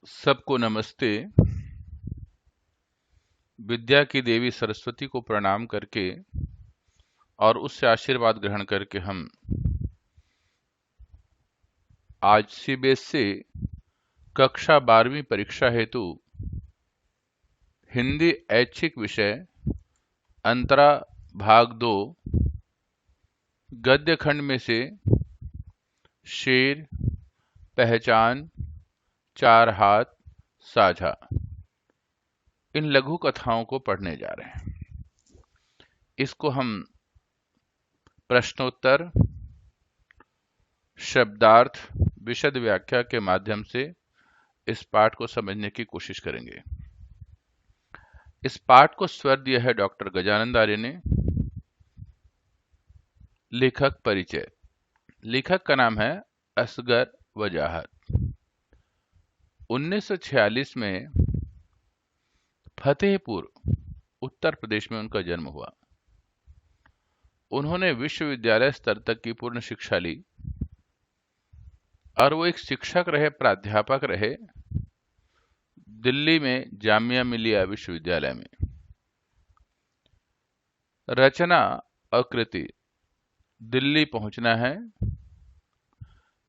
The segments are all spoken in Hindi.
सबको नमस्ते। विद्या की देवी सरस्वती को प्रणाम करके और उससे आशीर्वाद ग्रहण करके हम आज सीबीएसई से कक्षा 12वीं परीक्षा हेतु हिंदी ऐच्छिक विषय अंतरा भाग 2 गद्य खंड में से शेर, पहचान, चार हाथ, साझा इन लघु कथाओं को पढ़ने जा रहे हैं। इसको हम प्रश्नोत्तर, शब्दार्थ, विशद व्याख्या के माध्यम से इस पाठ को समझने की कोशिश करेंगे। इस पाठ को स्वर दिया है डॉक्टर गजानंद आर्य ने। लेखक परिचय। लेखक का नाम है असगर वजाहत। 1946 में फतेहपुर उत्तर प्रदेश में उनका जन्म हुआ। उन्होंने विश्वविद्यालय स्तर तक की पूर्ण शिक्षा ली और वो एक शिक्षक रहे, प्राध्यापक रहे दिल्ली में जामिया मिलिया विश्वविद्यालय में। रचना और कृति। दिल्ली पहुंचना है,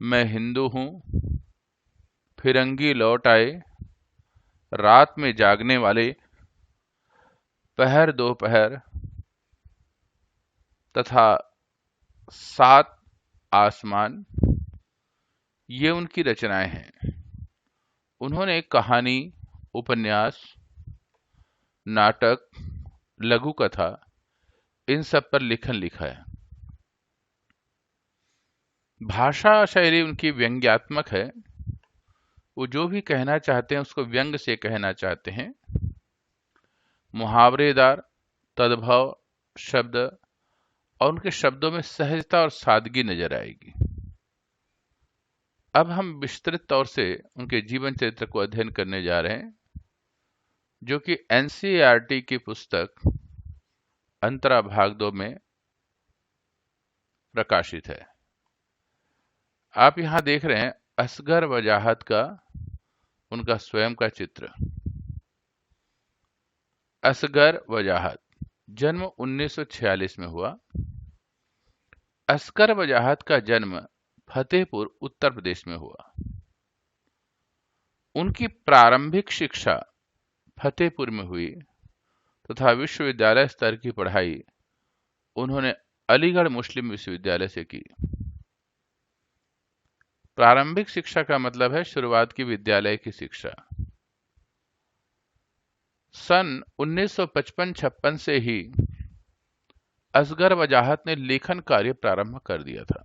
मैं हिंदू हूं, फिरंगी लौट आए, रात में जागने वाले, पहर दोपहर तथा सात आसमान, ये उनकी रचनाएं हैं। उन्होंने कहानी, उपन्यास, नाटक, लघु कथा इन सब पर लेखन लिखा है। भाषा शैली उनकी व्यंग्यात्मक है। वो जो भी कहना चाहते हैं उसको व्यंग से कहना चाहते हैं। मुहावरेदार, तद्भव शब्द और उनके शब्दों में सहजता और सादगी नजर आएगी। अब हम विस्तृत तौर से उनके जीवन चरित्र को अध्ययन करने जा रहे हैं, जो कि एनसीईआरटी की पुस्तक अंतरा भाग 2 में प्रकाशित है। आप यहां देख रहे हैं असगर वजाहत का उनका स्वयं का चित्र। असगर वजाहत जन्म 1946 में हुआ। असगर वजाहत का जन्म फतेहपुर उत्तर प्रदेश में हुआ। उनकी प्रारंभिक शिक्षा फतेहपुर में हुई तथा विश्वविद्यालय स्तर की पढ़ाई उन्होंने अलीगढ़ मुस्लिम विश्वविद्यालय से की। प्रारंभिक शिक्षा का मतलब है शुरुआत की विद्यालय की शिक्षा। सन 1955-56 से ही असगर वजाहत ने लेखन कार्य प्रारंभ कर दिया था।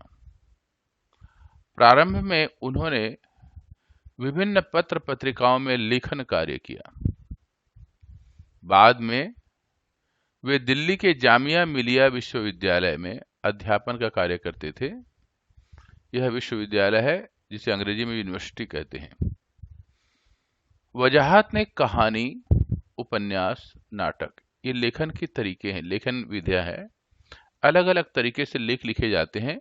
प्रारंभ में उन्होंने विभिन्न पत्र पत्रिकाओं में लेखन कार्य किया। बाद में वे दिल्ली के जामिया मिलिया विश्वविद्यालय में अध्यापन का कार्य करते थे। यह विश्वविद्यालय है जिसे अंग्रेजी में यूनिवर्सिटी कहते हैं। वजाहत ने कहानी, उपन्यास, नाटक ये लेखन के तरीके हैं, लेखन विधिया है। अलग अलग तरीके से लेख लिखे जाते हैं।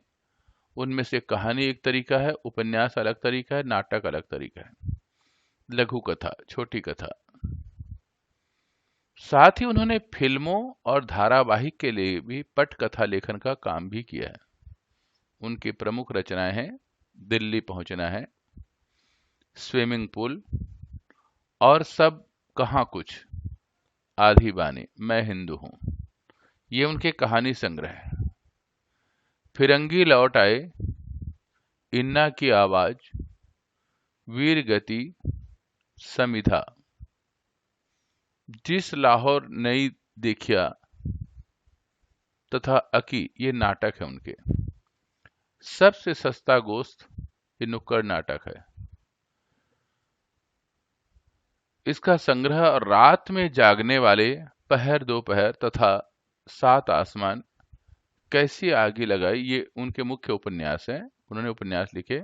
उनमें से कहानी एक तरीका है, उपन्यास अलग तरीका है, नाटक अलग तरीका है, लघु कथा, छोटी कथा। साथ ही उन्होंने फिल्मों और धारावाहिक के लिए भी पटकथा लेखन का काम भी किया है। उनकी प्रमुख रचनाएं हैं दिल्ली पहुंचना है, स्विमिंग पूल और सब कहां कुछ, आधी बानी, मैं हिंदू हूं, ये उनके कहानी संग्रह है। फिरंगी लौट आए, इन्ना की आवाज, वीर गति, समिधा, जिस लाहौर नई देखिया तथा अकी ये नाटक है उनके। सबसे सस्ता गोश्त ये नुक्कड़ नाटक है। इसका संग्रह रात में जागने वाले, पहर दोपहर तथा सात आसमान, कैसी आगी लगाई ये उनके मुख्य उपन्यास हैं। उन्होंने उपन्यास लिखे।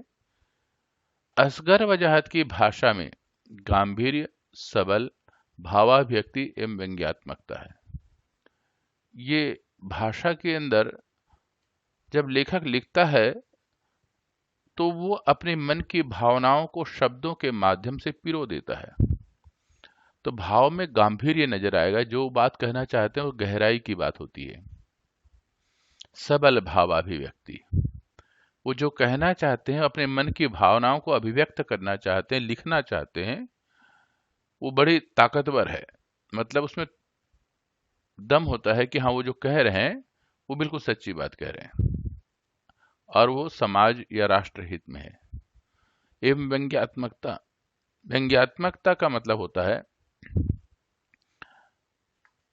असगर वजाहत की भाषा में गांभीर्य, सबल, भावाभिव्यक्ति एवं व्यंग्यात्मकता है। ये भाषा के अंदर जब लेखक लिखता है तो वो अपने मन की भावनाओं को शब्दों के माध्यम से पिरो देता है। तो भाव में गांभीर्य नजर आएगा, जो बात कहना चाहते हैं वो गहराई की बात होती है। सबल भावाभिव्यक्ति, वो जो कहना चाहते हैं, अपने मन की भावनाओं को अभिव्यक्त करना चाहते हैं, लिखना चाहते हैं, वो बड़ी ताकतवर है। मतलब उसमें दम होता है कि हाँ, वो जो कह रहे हैं वो बिल्कुल सच्ची बात कह रहे हैं और वो समाज या राष्ट्र हित में है। एवं व्यंग्यात्मकता, व्यंग्यात्मकता का मतलब होता है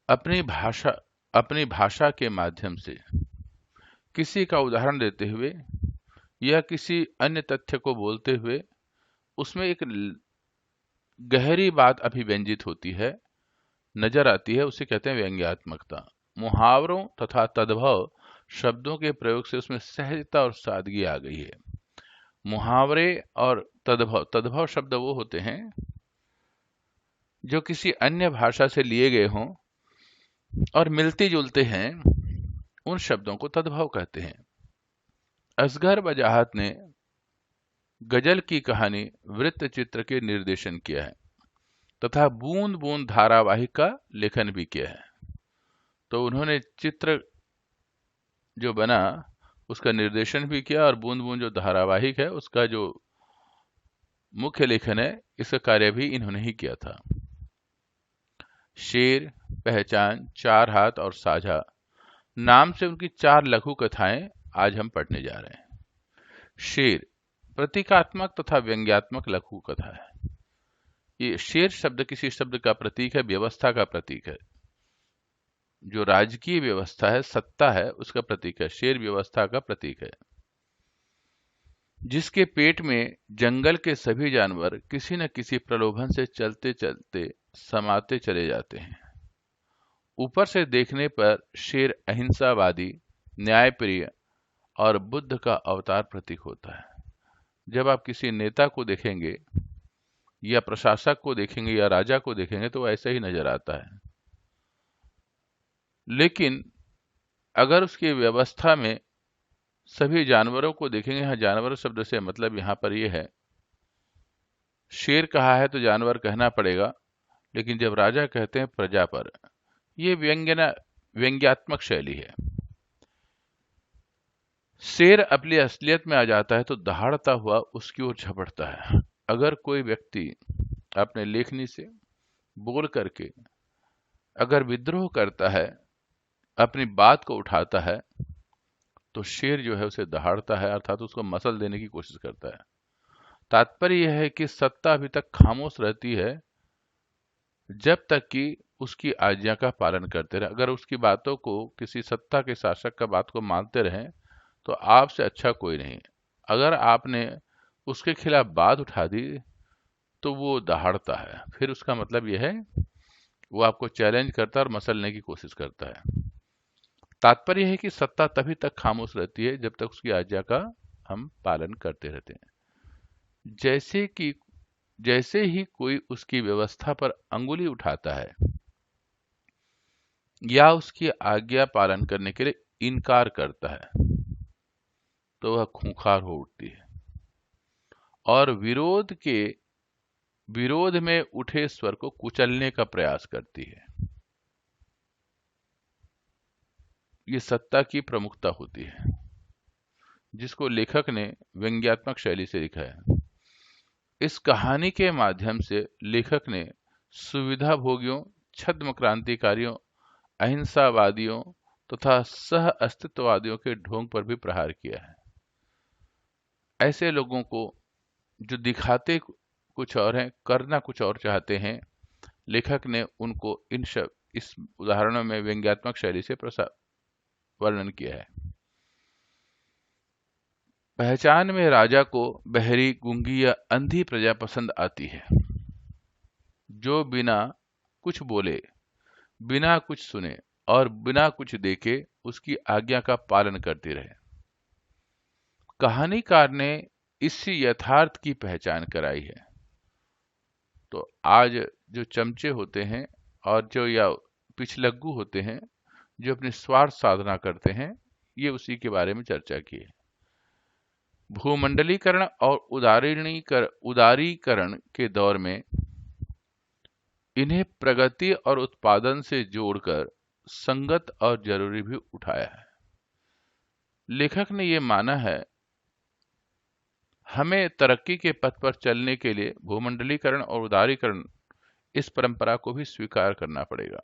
अपनी भाषा के माध्यम से किसी का उदाहरण देते हुए या किसी अन्य तथ्य को बोलते हुए उसमें एक गहरी बात अभिव्यंजित होती है, नजर आती है, उसे कहते हैं व्यंग्यात्मकता। मुहावरों तथा तद्भव शब्दों के प्रयोग से उसमें सहजता और सादगी आ गई है। मुहावरे और तद्भव, तद्भव शब्द वो होते हैं जो किसी अन्य भाषा से लिए गए हों और मिलते जुलते हैं, उन शब्दों को तद्भव कहते हैं। असगर वजाहत ने गजल की कहानी वृत्त चित्र के निर्देशन किया है तथा बूंद बूंद धारावाहिक का लेखन भी किया है। तो उन्होंने चित्र जो बना उसका निर्देशन भी किया और बूंद बूंद जो धारावाहिक है उसका जो मुख्य लेखन है, इसका कार्य भी इन्होंने ही किया था। शेर, पहचान, चार हाथ और साझा नाम से उनकी 4 लघु कथाएं आज हम पढ़ने जा रहे हैं। शेर प्रतीकात्मक तथा व्यंग्यात्मक लघु कथा है। ये शेर शब्द किसी शब्द का प्रतीक है, व्यवस्था का प्रतीक है। जो राजकीय व्यवस्था है, सत्ता है, उसका प्रतीक है। शेर व्यवस्था का प्रतीक है। जिसके पेट में जंगल के सभी जानवर किसी न किसी प्रलोभन से चलते चलते समाते चले जाते हैं। ऊपर से देखने पर शेर अहिंसावादी, न्यायप्रिय और बुद्ध का अवतार प्रतीक होता है। जब आप किसी नेता को देखेंगे या प्रशासक को देखेंगे या राजा को देखेंगे तो ऐसा ही नजर आता है। लेकिन अगर उसकी व्यवस्था में सभी जानवरों को देखेंगे, यहाँ जानवर शब्द से मतलब यहाँ पर यह है, शेर कहा है तो जानवर कहना पड़ेगा, लेकिन जब राजा कहते हैं प्रजा पर, यह व्यंग्यात्मक शैली है। शेर अपनी असलियत में आ जाता है तो दहाड़ता हुआ उसकी ओर झपटता है। अगर कोई व्यक्ति अपने लेखनी से बोल करके अगर विद्रोह करता है, अपनी बात को उठाता है, तो शेर जो है उसे दहाड़ता है, अर्थात उसको मसल देने की कोशिश करता है। तात्पर्य यह है कि सत्ता अभी तक खामोश रहती है जब तक कि उसकी आज्ञा का पालन करते रहे। अगर उसकी बातों को, किसी सत्ता के शासक का बात को मानते रहें तो आपसे अच्छा कोई नहीं। अगर आपने उसके खिलाफ बात उठा दी तो वो दहाड़ता है। फिर उसका मतलब यह है वो आपको चैलेंज करता है और मसलने की कोशिश करता है। तात्पर्य है कि सत्ता तभी तक खामोश रहती है जब तक उसकी आज्ञा का हम पालन करते रहते हैं। जैसे ही कोई उसकी व्यवस्था पर अंगुली उठाता है या उसकी आज्ञा पालन करने के लिए इनकार करता है तो वह खूंखार हो उठती है और विरोध में उठे स्वर को कुचलने का प्रयास करती है। ये सत्ता की प्रमुखता होती है, जिसको लेखक ने व्यंग्यात्मक शैली से लिखा है। इस कहानी के माध्यम से लेखक ने सुविधा भोगियों, छद्म क्रांतिकारियों, अहिंसावादियों तथा सह अस्तित्ववादियों के ढोंग पर भी प्रहार किया है। ऐसे लोगों को जो दिखाते कुछ और हैं, करना कुछ और चाहते हैं, लेखक ने उनको इस उदाहरणों में व्यंग्यात्मक शैली से वर्णन किया है। पहचान में राजा को बहरी, गूंगी या अंधी प्रजा पसंद आती है, जो बिना कुछ बोले, बिना कुछ सुने और बिना कुछ देखे उसकी आज्ञा का पालन करती रहे। कहानीकार ने इसी यथार्थ की पहचान कराई है। तो आज जो चमचे होते हैं और जो या पिछलग्गू होते हैं, जो अपनी स्वार्थ साधना करते हैं, ये उसी के बारे में चर्चा की है। भूमंडलीकरण और उदारीकरण के दौर में इन्हें प्रगति और उत्पादन से जोड़कर संगत और जरूरी भी उठाया है। लेखक ने यह माना है हमें तरक्की के पथ पर चलने के लिए भूमंडलीकरण और उदारीकरण इस परंपरा को भी स्वीकार करना पड़ेगा।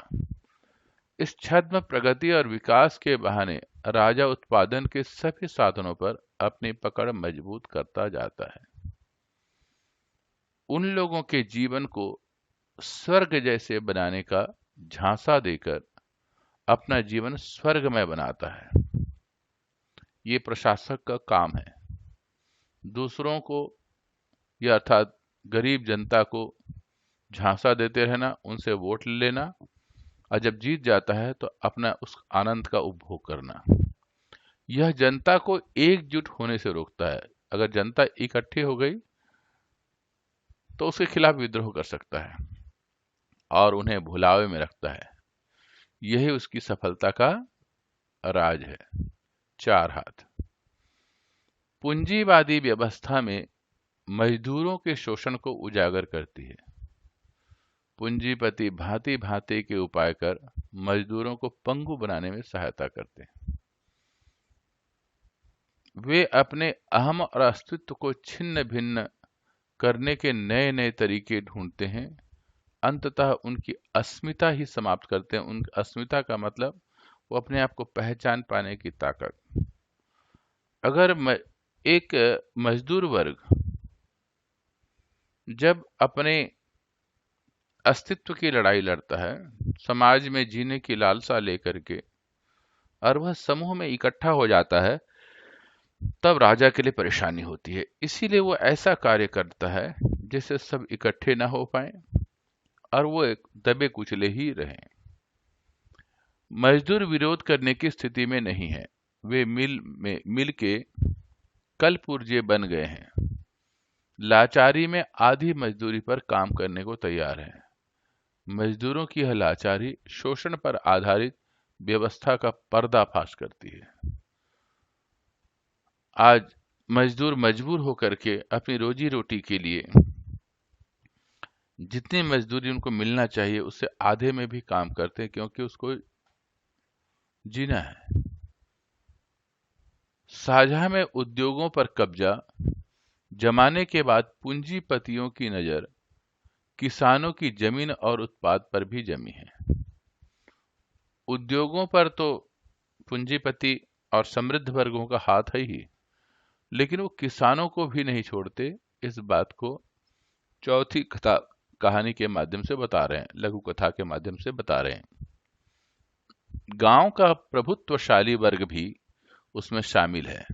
इस छद्म प्रगति और विकास के बहाने राजा उत्पादन के सभी साधनों पर अपनी पकड़ मजबूत करता जाता है। उन लोगों के जीवन को स्वर्ग जैसे बनाने का झांसा देकर अपना जीवन स्वर्गमय बनाता है। ये प्रशासक का काम है। दूसरों को या अर्थात गरीब जनता को झांसा देते रहना, उनसे वोट लेना और जब जीत जाता है तो अपना उस आनंद का उपभोग करना। यह जनता को एकजुट होने से रोकता है। अगर जनता इकट्ठी हो गई तो उसके खिलाफ विद्रोह कर सकता है और उन्हें भुलावे में रखता है। यही उसकी सफलता का राज है। 4 हाथ। पूंजीवादी व्यवस्था में मजदूरों के शोषण को उजागर करती है। पूंजीपति भांति भांति के उपाय कर मजदूरों को पंगु बनाने में सहायता करते हैं। वे अपने अहम और अस्तित्व को छिन्न भिन्न करने के नए नए तरीके ढूंढते हैं। अंततः उनकी अस्मिता ही समाप्त करते हैं। उन अस्मिता का मतलब वो अपने आप को पहचान पाने की ताकत। अगर एक मजदूर वर्ग जब अपने अस्तित्व की लड़ाई लड़ता है, समाज में जीने की लालसा लेकर के, और वह समूह में इकट्ठा हो जाता है, तब राजा के लिए परेशानी होती है। इसीलिए वो ऐसा कार्य करता है जिससे सब इकट्ठे ना हो पाए और वो एक दबे कुचले ही रहें। मजदूर विरोध करने की स्थिति में नहीं है। वे मिल के कल पुर्जे बन गए हैं। लाचारी में आधी मजदूरी पर काम करने को तैयार है। मजदूरों की यह लाचारी शोषण पर आधारित व्यवस्था का पर्दाफाश करती है। आज मजदूर मजबूर होकर के अपनी रोजी रोटी के लिए जितनी मजदूरी उनको मिलना चाहिए उससे आधे में भी काम करते हैं, क्योंकि उसको जीना है। साझा में उद्योगों पर कब्जा जमाने के बाद पूंजीपतियों की नजर किसानों की जमीन और उत्पाद पर भी जमी है। उद्योगों पर तो पूंजीपति और समृद्ध वर्गों का हाथ है ही, लेकिन वो किसानों को भी नहीं छोड़ते। इस बात को चौथी कहानी के माध्यम से बता रहे हैं, लघु कथा के माध्यम से बता रहे हैं। गांव का प्रभुत्वशाली वर्ग भी उसमें शामिल है।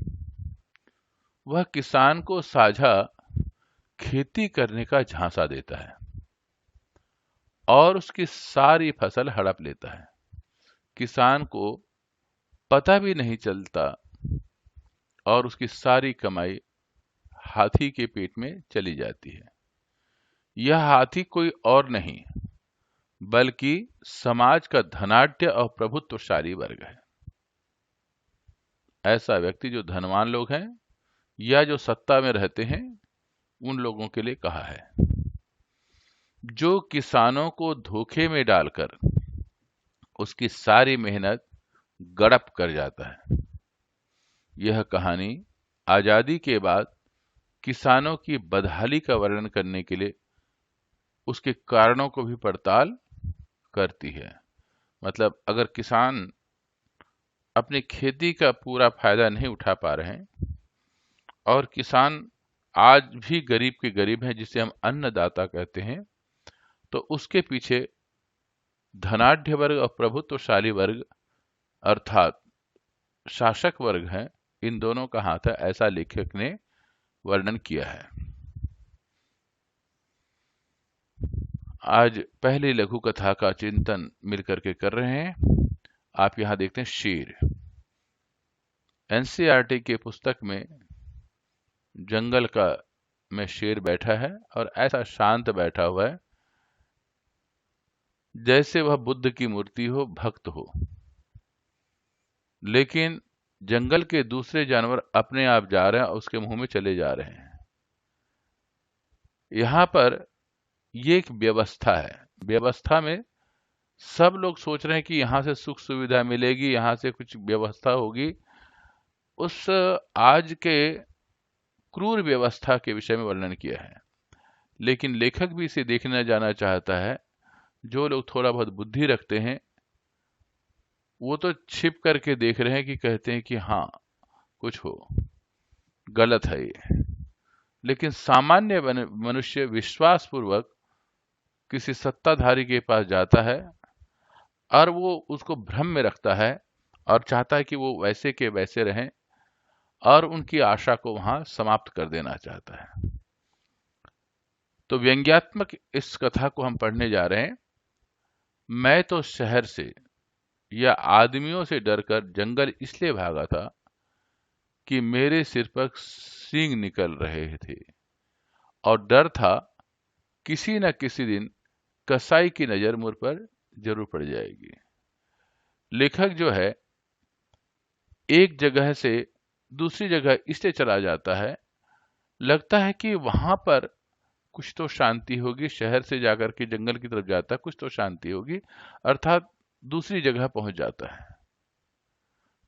वह किसान को साझा खेती करने का झांसा देता है और उसकी सारी फसल हड़प लेता है। किसान को पता भी नहीं चलता और उसकी सारी कमाई हाथी के पेट में चली जाती है। यह हाथी कोई और नहीं बल्कि समाज का धनाढ्य और प्रभुत्वशाली वर्ग है। ऐसा व्यक्ति जो धनवान लोग हैं या जो सत्ता में रहते हैं, उन लोगों के लिए कहा है, जो किसानों को धोखे में डालकर उसकी सारी मेहनत गड़प कर जाता है। यह कहानी आजादी के बाद किसानों की बदहाली का वर्णन करने के लिए उसके कारणों को भी पड़ताल करती है। मतलब अगर किसान अपनी खेती का पूरा फायदा नहीं उठा पा रहे हैं और किसान आज भी गरीब के गरीब हैं, जिसे हम अन्नदाता कहते हैं, तो उसके पीछे धनाढ्य वर्ग और प्रभुत्वशाली वर्ग अर्थात शासक वर्ग हैं, इन दोनों का हाथ है। ऐसा लेखक ने वर्णन किया है। आज पहली लघु कथा का चिंतन मिलकर के कर रहे हैं। आप यहां देखते हैं शेर। एनसीईआरटी के पुस्तक में जंगल का में शेर बैठा है और ऐसा शांत बैठा हुआ है जैसे वह बुद्ध की मूर्ति हो, भक्त हो। लेकिन जंगल के दूसरे जानवर अपने आप जा रहे हैं और उसके मुंह में चले जा रहे हैं। यहाँ पर ये एक व्यवस्था है। व्यवस्था में सब लोग सोच रहे हैं कि यहाँ से सुख सुविधा मिलेगी, यहाँ से कुछ व्यवस्था होगी। उस आज के क्रूर व्यवस्था के विषय में वर्णन किया है। लेकिन लेखक भी इसे देखना जाना चाहता है। जो लोग थोड़ा बहुत बुद्धि रखते हैं वो तो छिप करके देख रहे हैं कि कहते हैं कि हाँ कुछ हो, गलत है ये। लेकिन सामान्य मनुष्य विश्वास पूर्वक किसी सत्ताधारी के पास जाता है और वो उसको भ्रम में रखता है और चाहता है कि वो वैसे के वैसे रहें और उनकी आशा को वहां समाप्त कर देना चाहता है। तो व्यंग्यात्मक इस कथा को हम पढ़ने जा रहे हैं। मैं तो शहर से या आदमियों से डरकर जंगल इसलिए भागा था कि मेरे सिर पर सींग निकल रहे थे और डर था किसी न किसी दिन कसाई की नजर मुझ पर जरूर पड़ जाएगी। लेखक जो है एक जगह से दूसरी जगह इसलिए चला जाता है, लगता है कि वहां पर कुछ तो शांति होगी। शहर से जाकर के जंगल की तरफ जाता है, कुछ तो शांति होगी, अर्थात दूसरी जगह पहुंच जाता है,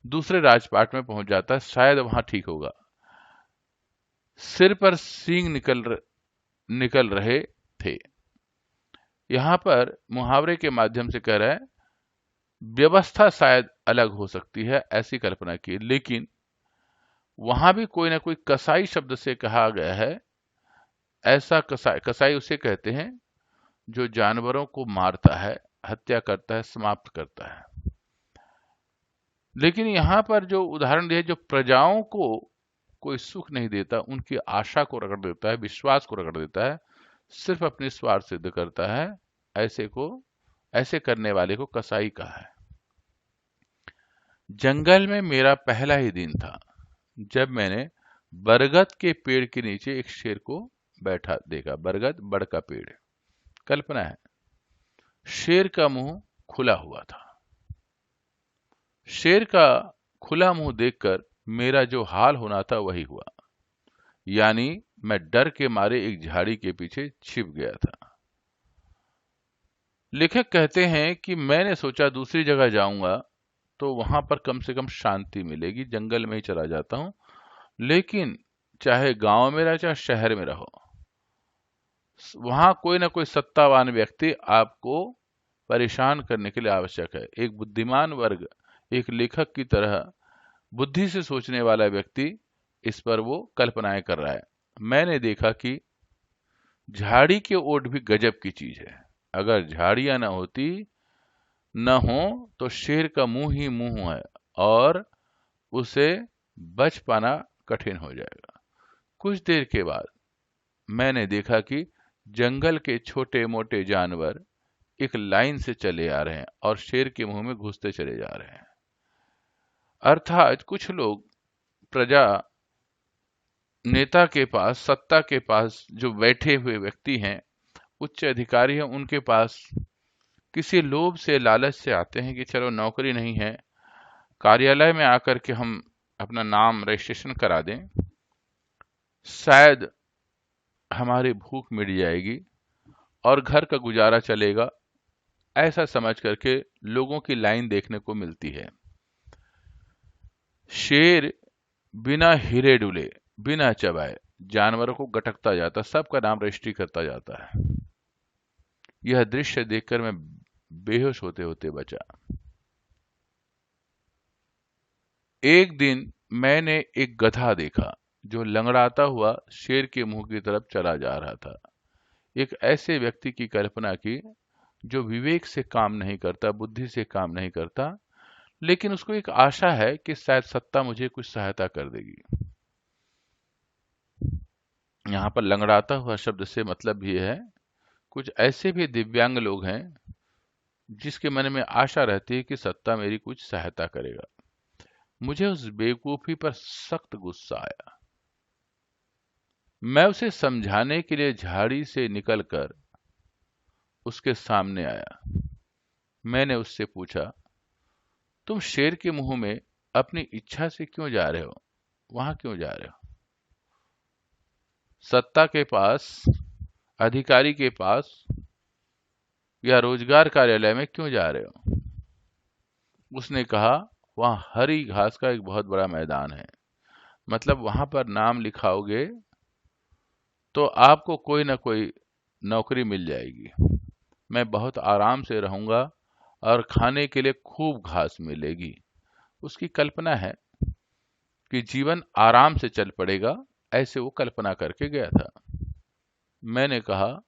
दूसरे राजपाट में पहुंच जाता है, शायद वहां ठीक होगा। सिर पर सींग निकल रहे थे। यहां पर मुहावरे के माध्यम से कह रहा है व्यवस्था शायद अलग हो सकती है, ऐसी कल्पना की, लेकिन वहां भी कोई ना कोई कसाई शब्द से कहा गया है। ऐसा कसाई उसे कहते हैं जो जानवरों को मारता है, हत्या करता है, समाप्त करता है। लेकिन यहाँ पर जो उदाहरण दिया, जो प्रजाओं को कोई सुख नहीं देता, उनकी आशा को रगड़ देता है, विश्वास को रगड़ देता है, सिर्फ अपने स्वार्थ सिद्ध करता है, ऐसे करने वाले को कसाई कहा है। जंगल में मेरा पहला ही दिन था जब मैंने बरगद के पेड़ के नीचे एक शेर को बैठा देखा। बरगद बड़ का पेड़, कल्पना है। शेर का मुंह खुला हुआ था। शेर का खुला मुंह देखकर मेरा जो हाल होना था वही हुआ, यानी मैं डर के मारे एक झाड़ी के पीछे छिप गया था। लेखक कहते हैं कि मैंने सोचा दूसरी जगह जाऊंगा तो वहां पर कम से कम शांति मिलेगी, जंगल में ही चला जाता हूं। लेकिन चाहे गांव में रहो चाहे शहर में रहो, वहां कोई ना कोई सत्तावान व्यक्ति आपको परेशान करने के लिए आवश्यक है। एक बुद्धिमान वर्ग, एक लेखक की तरह बुद्धि से सोचने वाला व्यक्ति इस पर वो कल्पनाएं कर रहा है। मैंने देखा कि झाड़ी के ओट भी गजब की चीज है। अगर झाड़ियां न हो तो शेर का मुंह ही मुंह है और उसे बच पाना कठिन हो जाएगा। कुछ देर के बाद मैंने देखा कि जंगल के छोटे मोटे जानवर एक लाइन से चले आ रहे हैं और शेर के मुंह में घुसते चले जा रहे हैं। अर्थात कुछ लोग प्रजा नेता के पास, सत्ता के पास जो बैठे हुए व्यक्ति हैं, उच्च अधिकारी हैं, उनके पास किसी लोभ से, लालच से आते हैं कि चलो नौकरी नहीं है, कार्यालय में आकर के हम अपना नाम रजिस्ट्रेशन करा दें, शायद हमारी भूख मिट जाएगी और घर का गुजारा चलेगा। ऐसा समझ करके लोगों की लाइन देखने को मिलती है। शेर बिना हिले डुले, बिना चबाए जानवरों को गटकता जाता, सबका नाम रजिस्ट्री करता जाता है। यह दृश्य देखकर मैं बेहोश होते होते बचा। एक दिन मैंने एक गधा देखा जो लंगड़ाता हुआ शेर के मुंह की तरफ चला जा रहा था। एक ऐसे व्यक्ति की कल्पना की जो विवेक से काम नहीं करता, बुद्धि से काम नहीं करता, लेकिन उसको एक आशा है कि शायद सत्ता मुझे कुछ सहायता कर देगी। यहाँ पर लंगड़ाता हुआ शब्द से मतलब ये है, कुछ ऐसे भी दिव्यांग लोग हैं जिसके मन में आशा रहती है कि सत्ता मेरी कुछ सहायता करेगा। मुझे उस बेवकूफी पर सख्त गुस्सा आया। मैं उसे समझाने के लिए झाड़ी से निकलकर उसके सामने आया। मैंने उससे पूछा, तुम शेर के मुंह में अपनी इच्छा से क्यों जा रहे हो? वहां क्यों जा रहे हो? सत्ता के पास, अधिकारी के पास या रोजगार कार्यालय में क्यों जा रहे हो? उसने कहा, वहां हरी घास का एक बहुत बड़ा मैदान है, मतलब वहां पर नाम लिखाओगे तो आपको कोई ना कोई नौकरी मिल जाएगी। मैं बहुत आराम से रहूंगा और खाने के लिए खूब घास मिलेगी। उसकी कल्पना है कि जीवन आराम से चल पड़ेगा, ऐसे वो कल्पना करके गया था। मैंने कहा,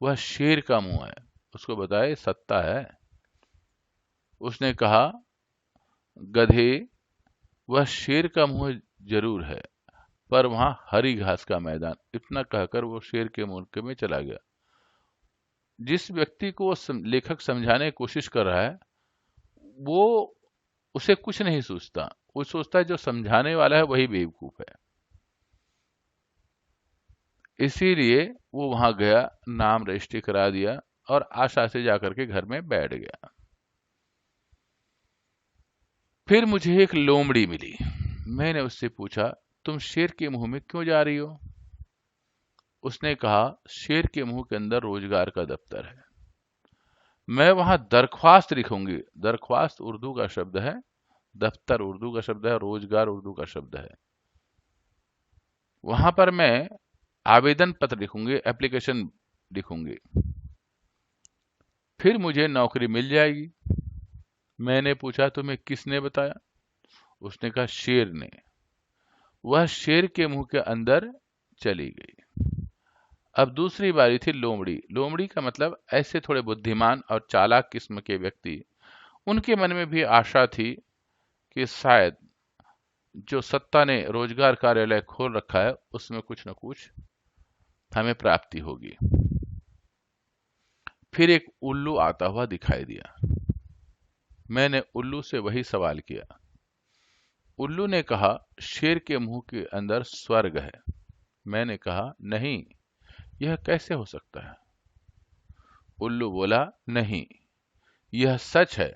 वह शेर का मुंह है, उसको बताए सत्ता है। उसने कहा, गधे, वह शेर का मुंह जरूर है, पर वहां हरी घास का मैदान। इतना कहकर वो शेर के मुल्क में चला गया। जिस व्यक्ति को वो लेखक समझाने की कोशिश कर रहा है, वो उसे कुछ नहीं सोचता। वो सोचता है जो समझाने वाला है वही बेवकूफ है। इसीलिए वो वहां गया, नाम रजिस्ट्री करा दिया और आशा से जाकर के घर में बैठ गया। फिर मुझे एक लोमड़ी मिली। मैंने उससे पूछा, तुम शेर के मुंह में क्यों जा रही हो? उसने कहा, शेर के मुंह के अंदर रोजगार का दफ्तर है, मैं वहां दरख्वास्त लिखूंगी। दरख्वास्त उर्दू का शब्द है, दफ्तर उर्दू का शब्द है, रोजगार उर्दू का शब्द है। वहां पर मैं आवेदन पत्र लिखूंगी, एप्लीकेशन लिखूंगी, फिर मुझे नौकरी मिल जाएगी। मैंने पूछा, तुम्हें किसने बताया? उसने कहा, शेर ने। वह शेर के मुंह के अंदर चली गई। अब दूसरी बारी थी लोमड़ी। लोमड़ी का मतलब ऐसे थोड़े बुद्धिमान और चालाक किस्म के व्यक्ति। उनके मन में भी आशा थी कि शायद जो सत्ता ने रोजगार कार्यालय खोल रखा है उसमें कुछ न कुछ हमें प्राप्ति होगी। फिर एक उल्लू आता हुआ दिखाई दिया। मैंने उल्लू से वही सवाल किया। उल्लू ने कहा, शेर के मुंह के अंदर स्वर्ग है। मैंने कहा, नहीं, यह कैसे हो सकता है? उल्लू बोला, नहीं, यह सच है,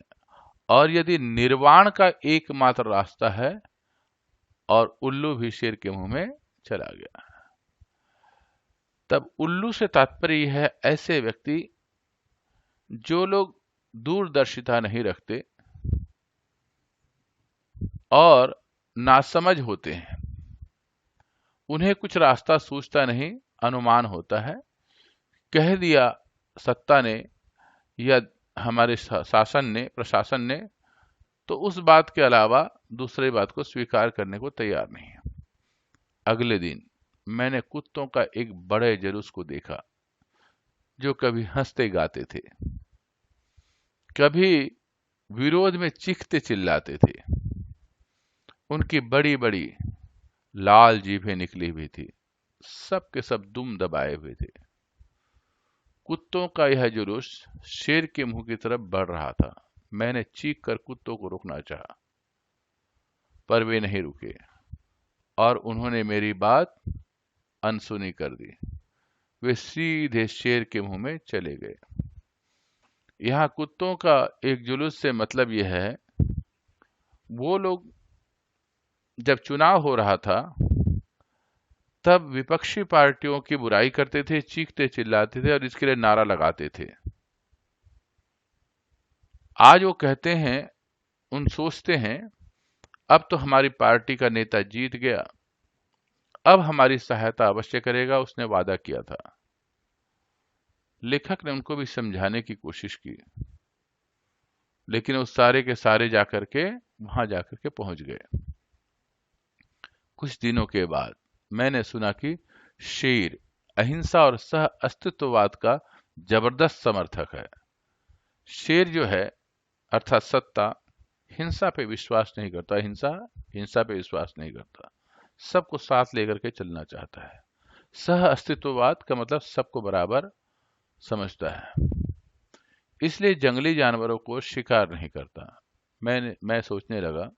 और यदि निर्वाण का एकमात्र रास्ता है। और उल्लू भी शेर के मुंह में चला गया। तब उल्लू से तात्पर्य यह है, ऐसे व्यक्ति जो लोग दूरदर्शिता नहीं रखते और नासमझ होते हैं, उन्हें कुछ रास्ता सूझता नहीं, अनुमान होता है, कह दिया सत्ता ने या हमारे शासन ने, प्रशासन ने, तो उस बात के अलावा दूसरी बात को स्वीकार करने को तैयार नहीं है। अगले दिन मैंने कुत्तों का एक बड़े जुलूस को देखा, जो कभी हंसते गाते थे, कभी विरोध में चीखते चिल्लाते थे। उनकी बड़ी बड़ी लाल जीभें निकली हुई थी, सब के सब दुम दबाए हुए थे। कुत्तों का यह जुलूस शेर के मुंह की तरफ बढ़ रहा था। मैंने चीख कर कुत्तों को रोकना चाहा, पर वे नहीं रुके और उन्होंने मेरी बात अनसुनी कर दी। वे सीधे शेर के मुंह में चले गए। यहाँ कुत्तों का एक जुलूस से मतलब यह है, वो लोग जब चुनाव हो रहा था तब विपक्षी पार्टियों की बुराई करते थे, चीखते चिल्लाते थे और इसके लिए नारा लगाते थे। आज वो कहते हैं, सोचते हैं, अब तो हमारी पार्टी का नेता जीत गया, अब हमारी सहायता अवश्य करेगा, उसने वादा किया था। लेखक ने उनको भी समझाने की कोशिश की, लेकिन उस सारे के सारे जाकर के वहां जाकर के पहुंच गए। कुछ दिनों के बाद मैंने सुना कि शेर अहिंसा और सह अस्तित्ववाद का जबरदस्त समर्थक है। शेर जो है, अर्थात सत्ता, हिंसा पे विश्वास नहीं करता, हिंसा पे विश्वास नहीं करता, सबको साथ लेकर के चलना चाहता है। सह अस्तित्ववाद का मतलब सबको बराबर समझता है, इसलिए जंगली जानवरों को शिकार नहीं करता। मैं सोचने लगा,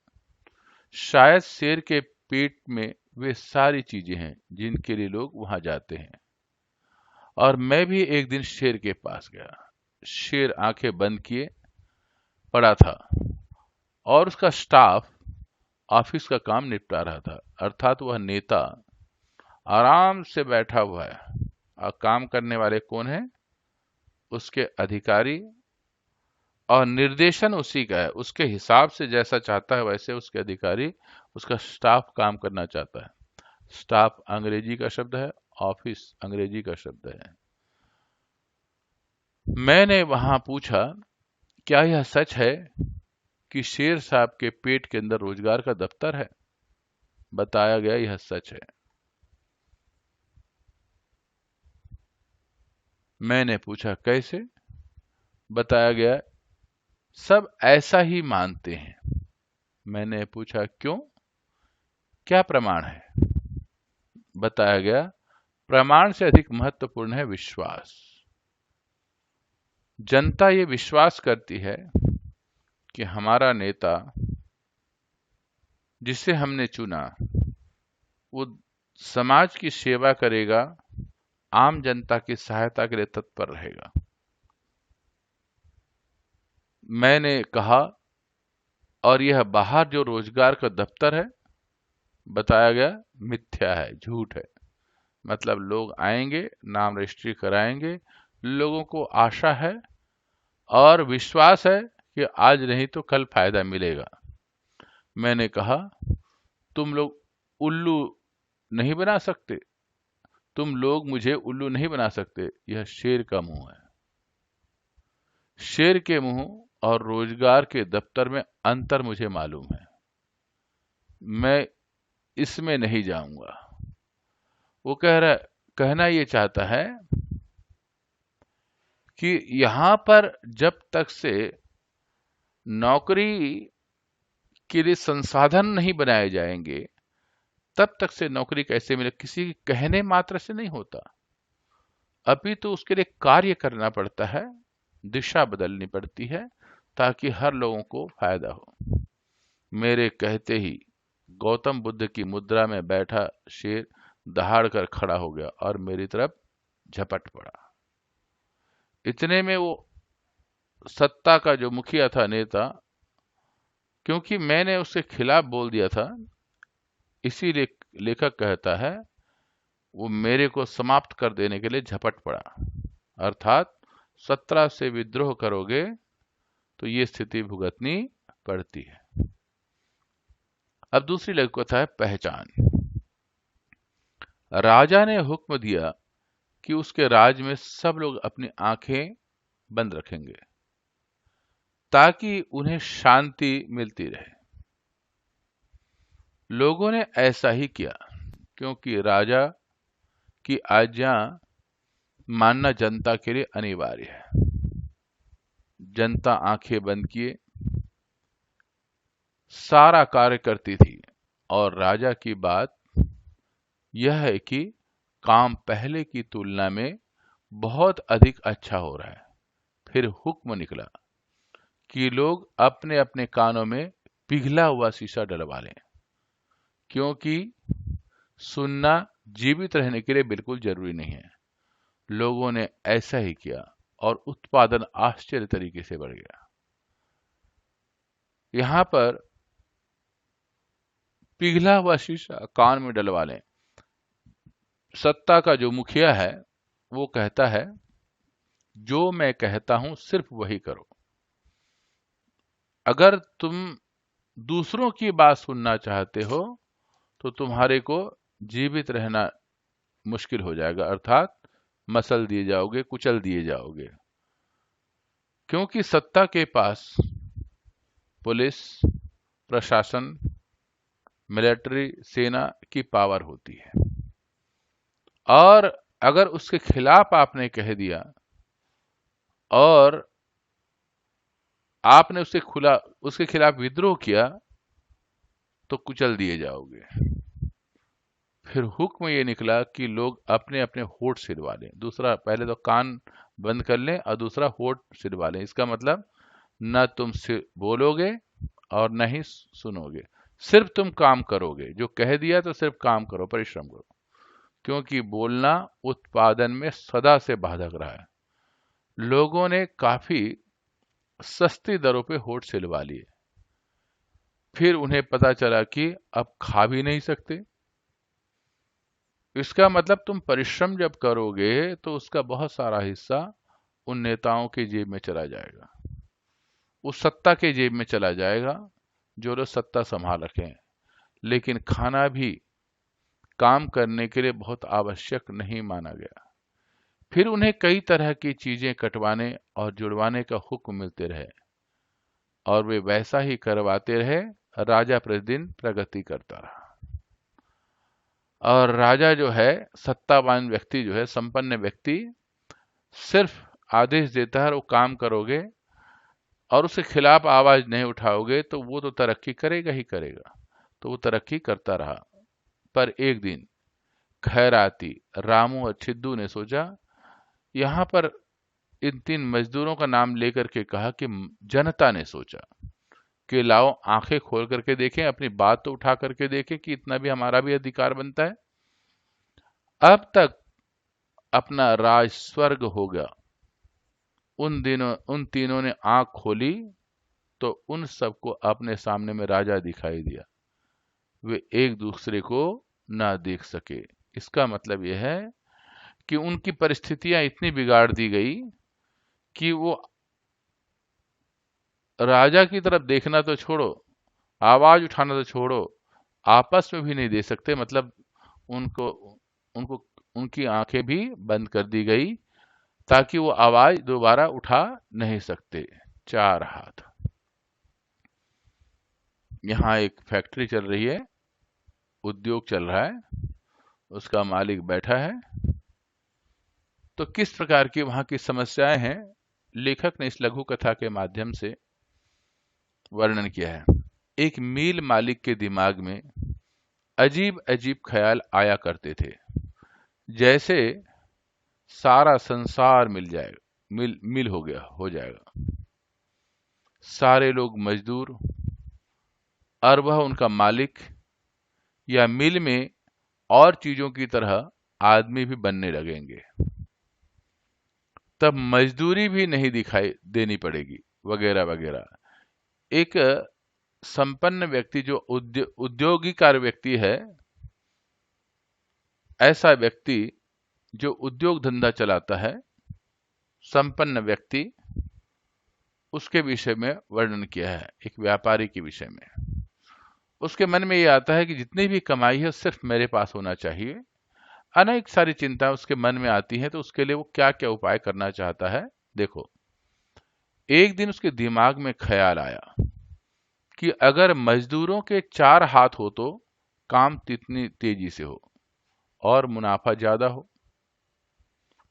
शायद शेर के पेट में वे सारी चीजें हैं जिनके लिए लोग वहां जाते हैं। और मैं भी एक दिन शेर के पास गया। शेर आंखें बंद किए पड़ा था और उसका स्टाफ ऑफिस का काम निपटा रहा था। अर्थात वह नेता आराम से बैठा हुआ है और काम करने वाले कौन है? उसके अधिकारी, और निर्देशन उसी का है। उसके हिसाब से जैसा चाहता है वैसे उसके अधिकारी, उसका स्टाफ काम करना चाहता है। स्टाफ अंग्रेजी का शब्द है, ऑफिस अंग्रेजी का शब्द है। मैंने वहां पूछा, क्या यह सच है कि शेर साहब के पेट के अंदर रोजगार का दफ्तर है? बताया गया यह सच है। मैंने पूछा कैसे? बताया गया सब ऐसा ही मानते हैं। मैंने पूछा क्यों, क्या प्रमाण है? बताया गया प्रमाण से अधिक महत्वपूर्ण है विश्वास। जनता ये विश्वास करती है कि हमारा नेता जिसे हमने चुना वो समाज की सेवा करेगा, आम जनता की सहायता के लिए तत्पर रहेगा। मैंने कहा, और यह बाहर जो रोजगार का दफ्तर है, बताया गया मिथ्या है, झूठ है। मतलब लोग आएंगे, नाम रजिस्ट्री कराएंगे, लोगों को आशा है और विश्वास है कि आज नहीं तो कल फायदा मिलेगा। मैंने कहा, तुम लोग उल्लू नहीं बना सकते, तुम लोग मुझे उल्लू नहीं बना सकते। यह शेर का मुंह है। शेर के मुंह और रोजगार के दफ्तर में अंतर मुझे मालूम है। मैं इसमें नहीं जाऊंगा। वो कहना ये चाहता है कि यहां पर जब तक से नौकरी के लिए संसाधन नहीं बनाए जाएंगे तब तक से नौकरी कैसे मिले? किसी के कहने मात्र से नहीं होता। अभी तो उसके लिए कार्य करना पड़ता है, दिशा बदलनी पड़ती है ताकि हर लोगों को फायदा हो। मेरे कहते ही गौतम बुद्ध की मुद्रा में बैठा शेर दहाड़ कर खड़ा हो गया और मेरी तरफ झपट पड़ा। इतने में वो सत्ता का जो मुखिया था, नेता, क्योंकि मैंने उसके खिलाफ बोल दिया था, इसीलिए लेखक कहता है वो मेरे को समाप्त कर देने के लिए झपट पड़ा। अर्थात 17 से विद्रोह करोगे तो ये स्थिति भुगतनी पड़ती है। अब दूसरी लघु कथा है पहचान। राजा ने हुक्म दिया कि उसके राज में सब लोग अपनी आंखें बंद रखेंगे ताकि उन्हें शांति मिलती रहे। लोगों ने ऐसा ही किया क्योंकि राजा की आज्ञा मानना जनता के लिए अनिवार्य है। जनता आंखें बंद किए सारा कार्य करती थी और राजा की बात यह है कि काम पहले की तुलना में बहुत अधिक अच्छा हो रहा है। फिर हुक्म निकला कि लोग अपने अपने कानों में पिघला हुआ शीशा डलवा लें, क्योंकि सुनना जीवित रहने के लिए बिल्कुल जरूरी नहीं है। लोगों ने ऐसा ही किया और उत्पादन आश्चर्य तरीके से बढ़ गया। यहां पर पिघला हुआ शीशा कान में डलवा लें। सत्ता का जो मुखिया है वो कहता है जो मैं कहता हूं सिर्फ वही करो। अगर तुम दूसरों की बात सुनना चाहते हो तो तुम्हारे को जीवित रहना मुश्किल हो जाएगा, अर्थात मसल दिए जाओगे, कुचल दिए जाओगे। क्योंकि सत्ता के पास पुलिस, प्रशासन, मिलिट्री, सेना की पावर होती है, और अगर उसके खिलाफ आपने कह दिया और आपने उसके खिलाफ विद्रोह किया तो कुचल दिए जाओगे। फिर हुक्म ये निकला कि लोग अपने अपने होठ सिलवा लें। दूसरा, पहले तो कान बंद कर लें और दूसरा होठ सिलवा लें। इसका मतलब न तुम बोलोगे और न ही सुनोगे, सिर्फ तुम काम करोगे। जो कह दिया तो सिर्फ काम करो, परिश्रम करो, क्योंकि बोलना उत्पादन में सदा से बाधक रहा है। लोगों ने काफी सस्ती दरों पे होठ सिलवा लिए। फिर उन्हें पता चला कि अब खा भी नहीं सकते। इसका मतलब तुम परिश्रम जब करोगे तो उसका बहुत सारा हिस्सा उन नेताओं के जेब में चला जाएगा, उस सत्ता के जेब में चला जाएगा जो लोग सत्ता संभाल रखे हैं। लेकिन खाना भी काम करने के लिए बहुत आवश्यक नहीं माना गया। फिर उन्हें कई तरह की चीजें कटवाने और जुड़वाने का हुक्म मिलते रहे और वे वैसा ही करवाते रहे। राजा प्रतिदिन प्रगति करता रहा और राजा जो है, सत्तावान व्यक्ति जो है, संपन्न व्यक्ति, सिर्फ आदेश देता है और वो काम करोगे और उसके खिलाफ आवाज नहीं उठाओगे तो वो तो तरक्की करेगा ही करेगा। तो वो तरक्की करता रहा। पर एक दिन खैराती, रामू और छिद्दू ने सोचा, यहाँ पर इन 3 मजदूरों का नाम लेकर के कहा कि जनता ने सोचा कि लाओ आंखें खोल करके देखें, अपनी बात तो उठा करके देखें कि इतना भी हमारा भी अधिकार बनता है। अब तक अपना राज स्वर्ग हो गया। उन तीनों ने आंख खोली तो उन सबको अपने सामने में राजा दिखाई दिया। वे एक दूसरे को ना देख सके। इसका मतलब यह है कि उनकी परिस्थितियां इतनी बिगाड़ दी गई कि वो राजा की तरफ देखना तो छोड़ो, आवाज उठाना तो छोड़ो, आपस में भी नहीं दे सकते। मतलब उनको उनको उनकी आंखें भी बंद कर दी गई ताकि वो आवाज दोबारा उठा नहीं सकते। 4 हाथ। यहाँ एक फैक्ट्री चल रही है, उद्योग चल रहा है, उसका मालिक बैठा है। तो किस प्रकार की वहां की समस्याएं हैं, लेखक ने इस लघु कथा के माध्यम से वर्णन किया है। एक मिल मालिक के दिमाग में अजीब अजीब ख्याल आया करते थे, जैसे सारा संसार मिल जाएगा, मिल हो जाएगा। सारे लोग मजदूर और वह उनका मालिक, या मिल में और चीजों की तरह आदमी भी बनने लगेंगे। तब मजदूरी भी नहीं दिखाई देनी पड़ेगी, वगैरह वगैरह। एक संपन्न व्यक्ति जो उद्योगिकार व्यक्ति है, ऐसा व्यक्ति जो उद्योग धंधा चलाता है, संपन्न व्यक्ति, उसके विषय में वर्णन किया है। एक व्यापारी के विषय में उसके मन में यह आता है कि जितनी भी कमाई है सिर्फ मेरे पास होना चाहिए। अनेक सारी चिंता उसके मन में आती हैं, तो उसके लिए वो क्या क्या उपाय करना चाहता है। देखो, एक दिन उसके दिमाग में ख्याल आया कि अगर मजदूरों के 4 हाथ हो तो काम कितनी तेजी से हो और मुनाफा ज्यादा हो।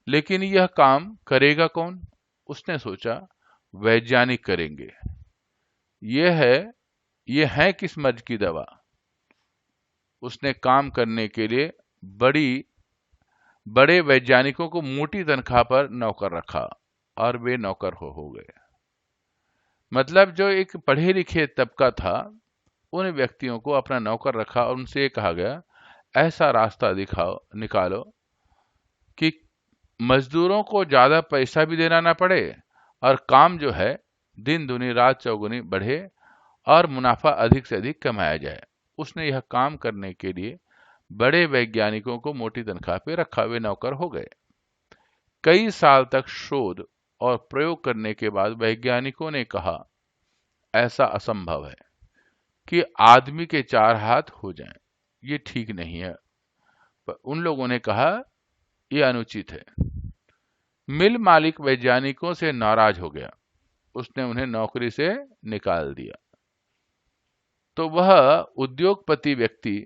लेकिन यह काम करेगा कौन? उसने सोचा, वैज्ञानिक करेंगे। यह है किस मर्ज की दवा। उसने काम करने के लिए बड़े वैज्ञानिकों को मोटी तनख्वाह पर नौकर रखा और वे नौकर हो गए। मतलब जो एक पढ़े लिखे तबका था, उन व्यक्तियों को अपना नौकर रखा और उनसे ये कहा गया, ऐसा रास्ता निकालो कि मजदूरों को ज्यादा पैसा भी देना ना पड़े और काम जो है दिन दुनी रात चौगुनी बढ़े और मुनाफा अधिक से अधिक कमाया जाए। उसने यह काम करने के लिए बड़े वैज्ञानिकों को मोटी तनख्वाह पे रखा, वे नौकर हो गए। कई साल तक शोध और प्रयोग करने के बाद वैज्ञानिकों ने कहा, ऐसा असंभव है कि आदमी के 4 हाथ हो जाएं, ये ठीक नहीं है। पर उन लोगों ने कहा, यह अनुचित है। मिल मालिक वैज्ञानिकों से नाराज हो गया, उसने उन्हें नौकरी से निकाल दिया। तो वह उद्योगपति व्यक्ति,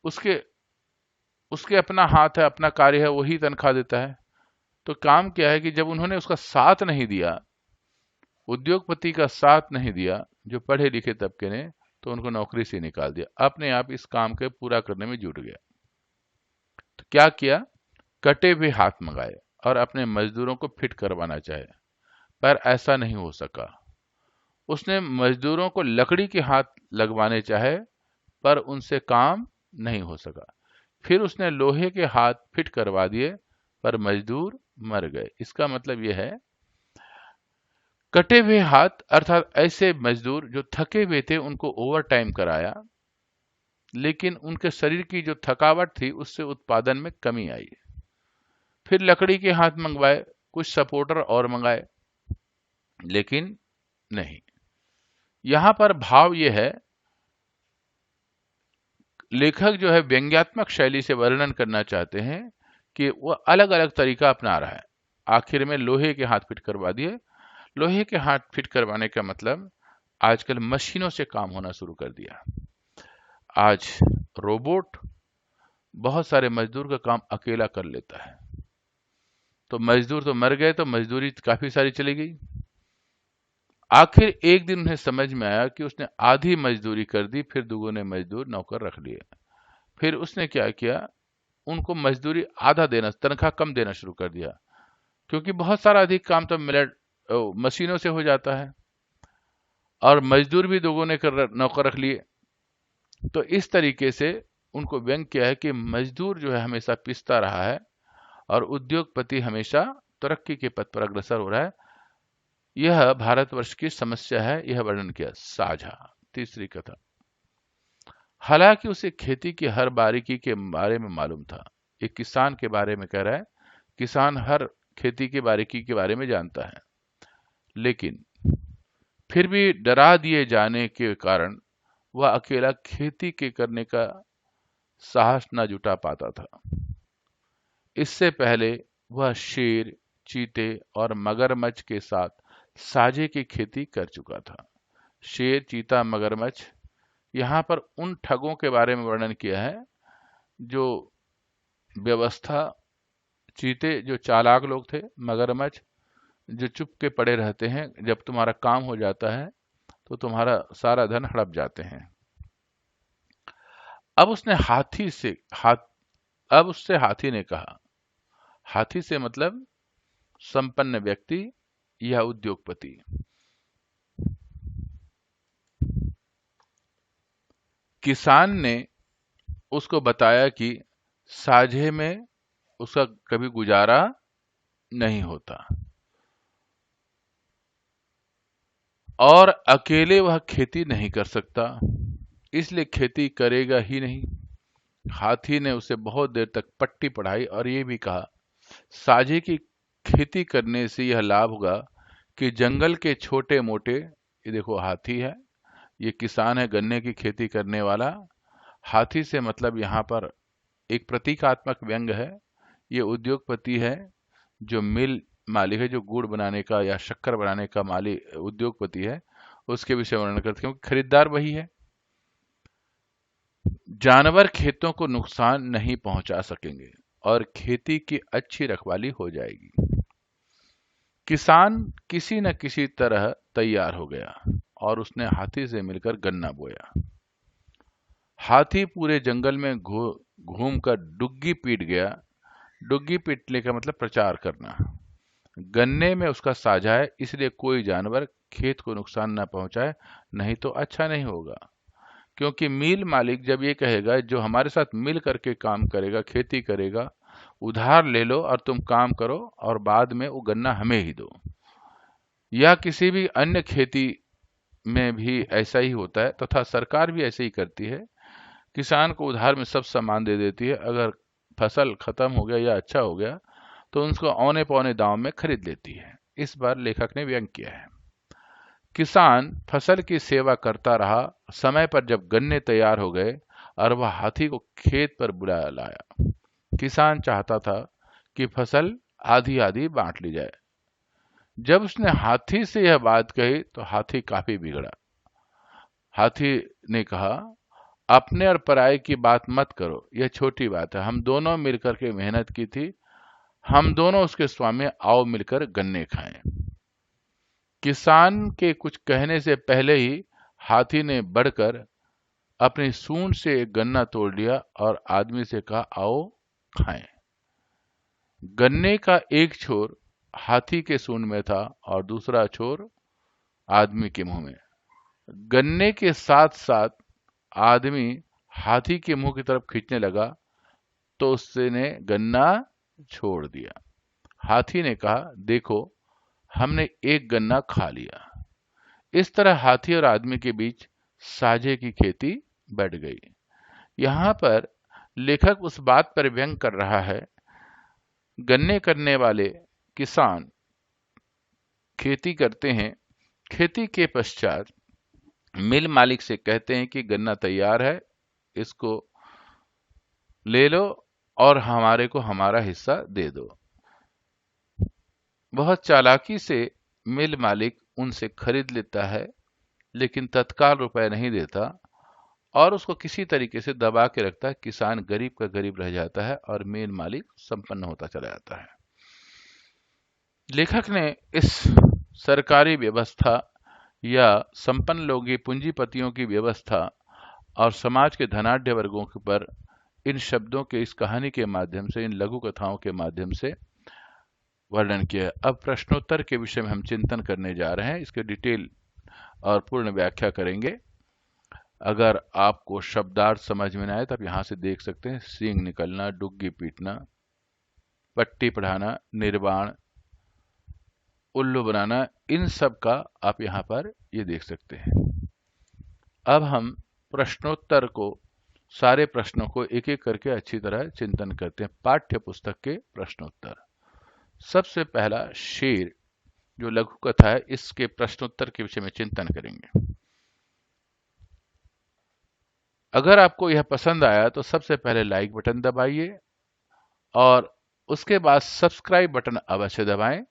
उसके अपना हाथ है, अपना कार्य है, वही तनख्वाह देता है। तो काम क्या है कि जब उन्होंने उसका साथ नहीं दिया, उद्योगपति का साथ नहीं दिया, जो पढ़े लिखे तबके ने, तो उनको नौकरी से निकाल दिया। अपने आप इस काम के पूरा करने में जुट गया। तो क्या किया? कटे हुए हाथ मंगाए और अपने मजदूरों को फिट करवाना चाहे, पर ऐसा नहीं हो सका। उसने मजदूरों को लकड़ी के हाथ लगवाने चाहे, पर उनसे काम नहीं हो सका। फिर उसने लोहे के हाथ फिट करवा दिए, पर मजदूर मर गए। इसका मतलब यह है कटे हुए हाथ अर्थात ऐसे मजदूर जो थके हुए थे उनको ओवर टाइम कराया, लेकिन उनके शरीर की जो थकावट थी उससे उत्पादन में कमी आई। फिर लकड़ी के हाथ मंगवाए, कुछ सपोर्टर और मंगाए, लेकिन नहीं। यहां पर भाव यह है, लेखक जो है व्यंग्यात्मक शैली से वर्णन करना चाहते हैं कि वह अलग अलग तरीका अपना रहा है। आखिर में लोहे के हाथ फिट करवा दिए। लोहे के हाथ फिट करवाने का मतलब आजकल मशीनों से काम होना शुरू कर दिया। आज रोबोट बहुत सारे मजदूर का काम अकेला कर लेता है। तो मजदूर तो मर गए, तो मजदूरी काफी सारी चली गई। आखिर एक दिन उन्हें समझ में आया कि उसने आधी मजदूरी कर दी, फिर दुगुने मजदूर नौकर रख लिए। फिर उसने क्या किया, उनको मजदूरी आधा देना, तनख्वाह कम देना शुरू कर दिया, क्योंकि बहुत सारा अधिक काम तो मशीनों से हो जाता है, और मजदूर भी दोगुने कर नौकर रख लिए। तो इस तरीके से उनको व्यंग किया है कि मजदूर जो है हमेशा पिसता रहा है और उद्योगपति हमेशा तरक्की के पथ पर अग्रसर हो रहा है। यह भारतवर्ष की समस्या है, यह वर्णन किया। साझा तीसरी कथा। हालांकि उसे खेती की हर बारीकी के बारे में मालूम था। एक किसान के बारे में कह रहा है, किसान हर खेती की बारीकी के बारे में जानता है, लेकिन फिर भी डरा दिए जाने के कारण वह अकेला खेती के करने का साहस न जुटा पाता था। इससे पहले वह शेर, चीते और मगरमच्छ के साथ साझे की खेती कर चुका था। शेर, चीता, मगरमच्छ, यहाँ पर उन ठगों के बारे में वर्णन किया है जो व्यवस्था, चीते जो चालाक लोग थे, मगरमच्छ जो चुप के पड़े रहते हैं, जब तुम्हारा काम हो जाता है तो तुम्हारा सारा धन हड़प जाते हैं। अब उसने हाथी से हाथ अब उससे हाथी ने कहा, हाथी से मतलब संपन्न व्यक्ति या उद्योगपति। किसान ने उसको बताया कि साझे में उसका कभी गुजारा नहीं होता और अकेले वह खेती नहीं कर सकता, इसलिए खेती करेगा ही नहीं। हाथी ने उसे बहुत देर तक पट्टी पढ़ाई और ये भी कहा, साझे की खेती करने से यह लाभ होगा कि जंगल के छोटे मोटे, ये देखो हाथी है, ये किसान है गन्ने की खेती करने वाला। हाथी से मतलब यहाँ पर एक प्रतीकात्मक व्यंग है। ये उद्योगपति है, जो मिल मालिक है, जो गुड़ बनाने का या शक्कर बनाने का मालिक उद्योगपति है, उसके विषय वर्णन करते हैं, क्योंकि खरीदार वही है। जानवर खेतों को नुकसान नहीं पहुंचा सकेंगे और खेती की अच्छी रखवाली हो जाएगी। किसान किसी न किसी तरह तैयार हो गया और उसने हाथी से मिलकर गन्ना बोया। हाथी पूरे जंगल में घूम कर डुग्गी पीट गया। डुग्गी पीटने का मतलब प्रचार करना। गन्ने में उसका साझा है, इसलिए कोई जानवर खेत को नुकसान न पहुंचाए, नहीं तो अच्छा नहीं होगा। क्योंकि मिल मालिक जब ये कहेगा, जो हमारे साथ मिल करके काम करेगा, खेती करेगा, उधार ले लो और तुम काम करो और बाद में वो गन्ना हमें ही दो। या किसी भी अन्य खेती में भी ऐसा ही होता है, तथा सरकार भी ऐसे ही करती है। किसान को उधार में सब सामान दे देती है, अगर फसल खत्म हो गया या अच्छा हो गया तो उसको औने पौने दाम में खरीद लेती है। इस बार लेखक ने व्यंग किया है। किसान फसल की सेवा करता रहा। समय पर जब गन्ने तैयार हो गए और वह हाथी को खेत पर बुला लाया। किसान चाहता था कि फसल आधी आधी बांट ली जाए। जब उसने हाथी से यह बात कही तो हाथी काफी बिगड़ा। हाथी ने कहा, अपने और पराये की बात मत करो, यह छोटी बात है, हम दोनों मिलकर के मेहनत की थी, हम दोनों उसके स्वामी, आओ मिलकर गन्ने खाएं। किसान के कुछ कहने से पहले ही हाथी ने बढ़कर अपनी सूंड से एक गन्ना तोड़ लिया और आदमी से कहा, आओ खाएं। गन्ने का एक छोर हाथी के सूंड में था और दूसरा छोर आदमी के मुंह में। गन्ने के साथ साथ आदमी हाथी के मुंह की तरफ खींचने लगा तो उसने गन्ना छोड़ दिया। हाथी ने कहा, देखो हमने एक गन्ना खा लिया। इस तरह हाथी और आदमी के बीच साझे की खेती बढ़ गई। यहाँ पर लेखक उस बात पर व्यंग कर रहा है, गन्ने करने वाले किसान खेती करते हैं, खेती के पश्चात मिल मालिक से कहते हैं कि गन्ना तैयार है, इसको ले लो और हमारे को हमारा हिस्सा दे दो। बहुत चालाकी से मिल मालिक उनसे खरीद लेता है, लेकिन तत्काल रुपए नहीं देता और उसको किसी तरीके से दबा के रखता है। किसान गरीब का गरीब रह जाता है और मिल मालिक संपन्न होता चला जाता है। लेखक ने इस सरकारी व्यवस्था या संपन्न लोगों पूंजीपतियों की व्यवस्था और समाज के धनाढ्य वर्गों के पर इन शब्दों के, इस कहानी के माध्यम से, इन लघु कथाओं के माध्यम से वर्णन किया। अब प्रश्नोत्तर के विषय में हम चिंतन करने जा रहे हैं, इसके डिटेल और पूर्ण व्याख्या करेंगे। अगर आपको शब्दार्थ समझ में ना आए तो आप यहाँ से देख सकते हैं। सींग निकलना, डुग्गी पीटना, पट्टी पढ़ाना, निर्वाण, उल्लू बनाना, इन सब का आप यहाँ पर ये देख सकते हैं। अब हम प्रश्नोत्तर को, सारे प्रश्नों को एक एक करके अच्छी तरह चिंतन करते हैं। पाठ्य पुस्तक के प्रश्नोत्तर। सबसे पहला शेर जो लघु कथा है, इसके प्रश्नोत्तर के विषय में चिंतन करेंगे। अगर आपको यह पसंद आया तो सबसे पहले लाइक बटन दबाइए और उसके बाद सब्सक्राइब बटन अवश्य दबाएं।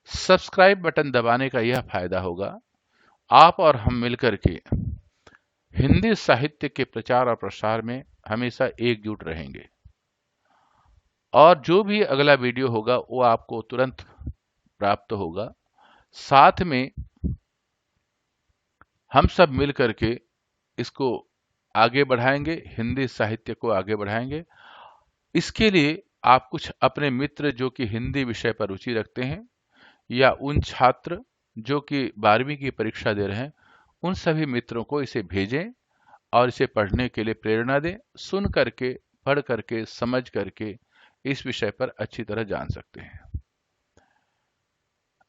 सब्सक्राइब बटन दबाने का यह फायदा होगा, आप और हम मिलकर के हिंदी साहित्य के प्रचार और प्रसार में हमेशा एकजुट रहेंगे और जो भी अगला वीडियो होगा वो आपको तुरंत प्राप्त होगा। साथ में हम सब मिलकर के इसको आगे बढ़ाएंगे, हिंदी साहित्य को आगे बढ़ाएंगे। इसके लिए आप कुछ अपने मित्र जो कि हिंदी विषय पर रुचि रखते हैं या उन छात्र जो कि 12वीं की परीक्षा दे रहे हैं, उन सभी मित्रों को इसे भेजें और इसे पढ़ने के लिए प्रेरणा दें। सुन करके, पढ़ करके, समझ करके इस विषय पर अच्छी तरह जान सकते हैं।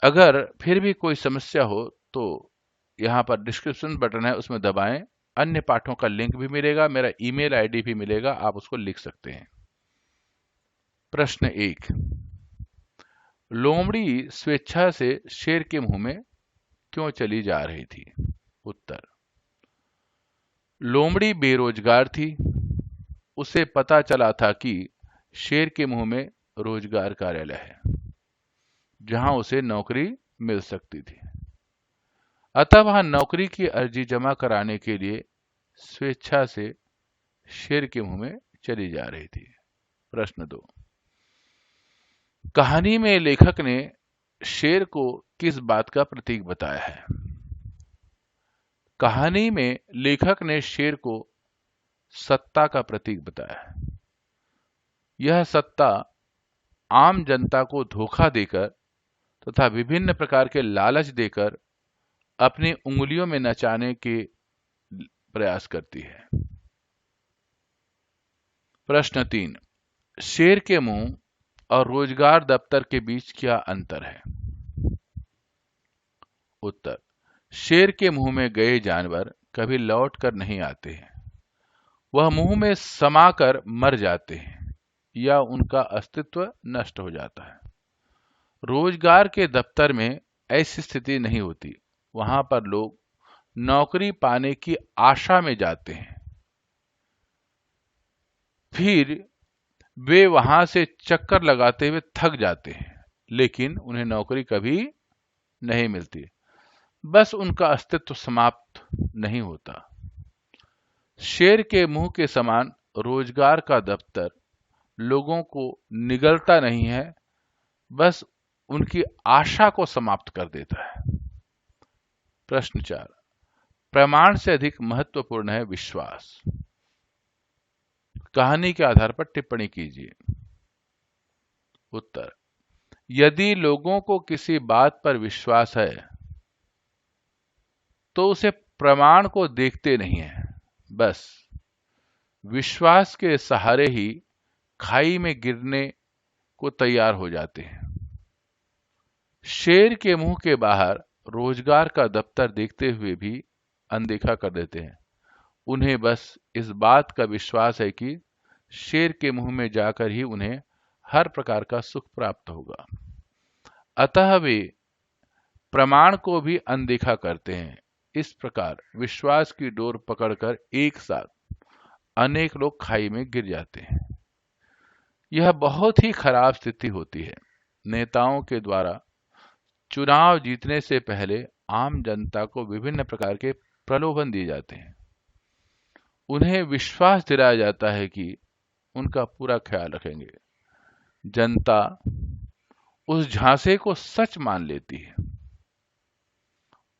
अगर फिर भी कोई समस्या हो तो यहाँ पर डिस्क्रिप्शन बटन है, उसमें दबाएं। अन्य पाठों का लिंक भी मिलेगा, मेरा ईमेल आईडी भी मिलेगा, आप उसको लिख सकते हैं। प्रश्न 1, लोमड़ी स्वेच्छा से शेर के मुंह में क्यों चली जा रही थी? उत्तर, लोमड़ी बेरोजगार थी। उसे पता चला था कि शेर के मुंह में रोजगार कार्यालय है जहां उसे नौकरी मिल सकती थी, अतः वहां नौकरी की अर्जी जमा कराने के लिए स्वेच्छा से शेर के मुंह में चली जा रही थी। प्रश्न 2, कहानी में लेखक ने शेर को किस बात का प्रतीक बताया है? कहानी में लेखक ने शेर को सत्ता का प्रतीक बताया है। यह सत्ता आम जनता को धोखा देकर तथा विभिन्न प्रकार के लालच देकर अपनी उंगलियों में नचाने के प्रयास करती है। प्रश्न 3, शेर के मुंह और रोजगार दफ्तर के बीच क्या अंतर है? उत्तर, शेर के मुंह में गए जानवर कभी लौट कर नहीं आते हैं, वह मुंह में समाकर मर जाते हैं या उनका अस्तित्व नष्ट हो जाता है। रोजगार के दफ्तर में ऐसी स्थिति नहीं होती, वहां पर लोग नौकरी पाने की आशा में जाते हैं, फिर वे वहां से चक्कर लगाते हुए थक जाते हैं, लेकिन उन्हें नौकरी कभी नहीं मिलती, बस उनका अस्तित्व समाप्त नहीं होता। शेर के मुंह के समान रोजगार का दफ्तर लोगों को निगलता नहीं है, बस उनकी आशा को समाप्त कर देता है। प्रश्न 4, प्रमाण से अधिक महत्वपूर्ण है विश्वास। कहानी के आधार पर टिप्पणी कीजिए। उत्तर, यदि लोगों को किसी बात पर विश्वास है तो उसे प्रमाण को देखते नहीं है, बस विश्वास के सहारे ही खाई में गिरने को तैयार हो जाते हैं। शेर के मुंह के बाहर रोजगार का दफ्तर देखते हुए भी अनदेखा कर देते हैं। उन्हें बस इस बात का विश्वास है कि शेर के मुंह में जाकर ही उन्हें हर प्रकार का सुख प्राप्त होगा। अतः वे प्रमाण को भी अनदेखा करते हैं। इस प्रकार विश्वास की डोर पकड़कर एक साथ अनेक लोग खाई में गिर जाते हैं। यह बहुत ही खराब स्थिति होती है। नेताओं के द्वारा चुनाव जीतने से पहले आम जनता को विभिन्न प्रकार के प्रलोभन दिए जाते हैं। उन्हें विश्वास दिलाया जाता है कि उनका पूरा ख्याल रखेंगे। जनता उस झांसे को सच मान लेती है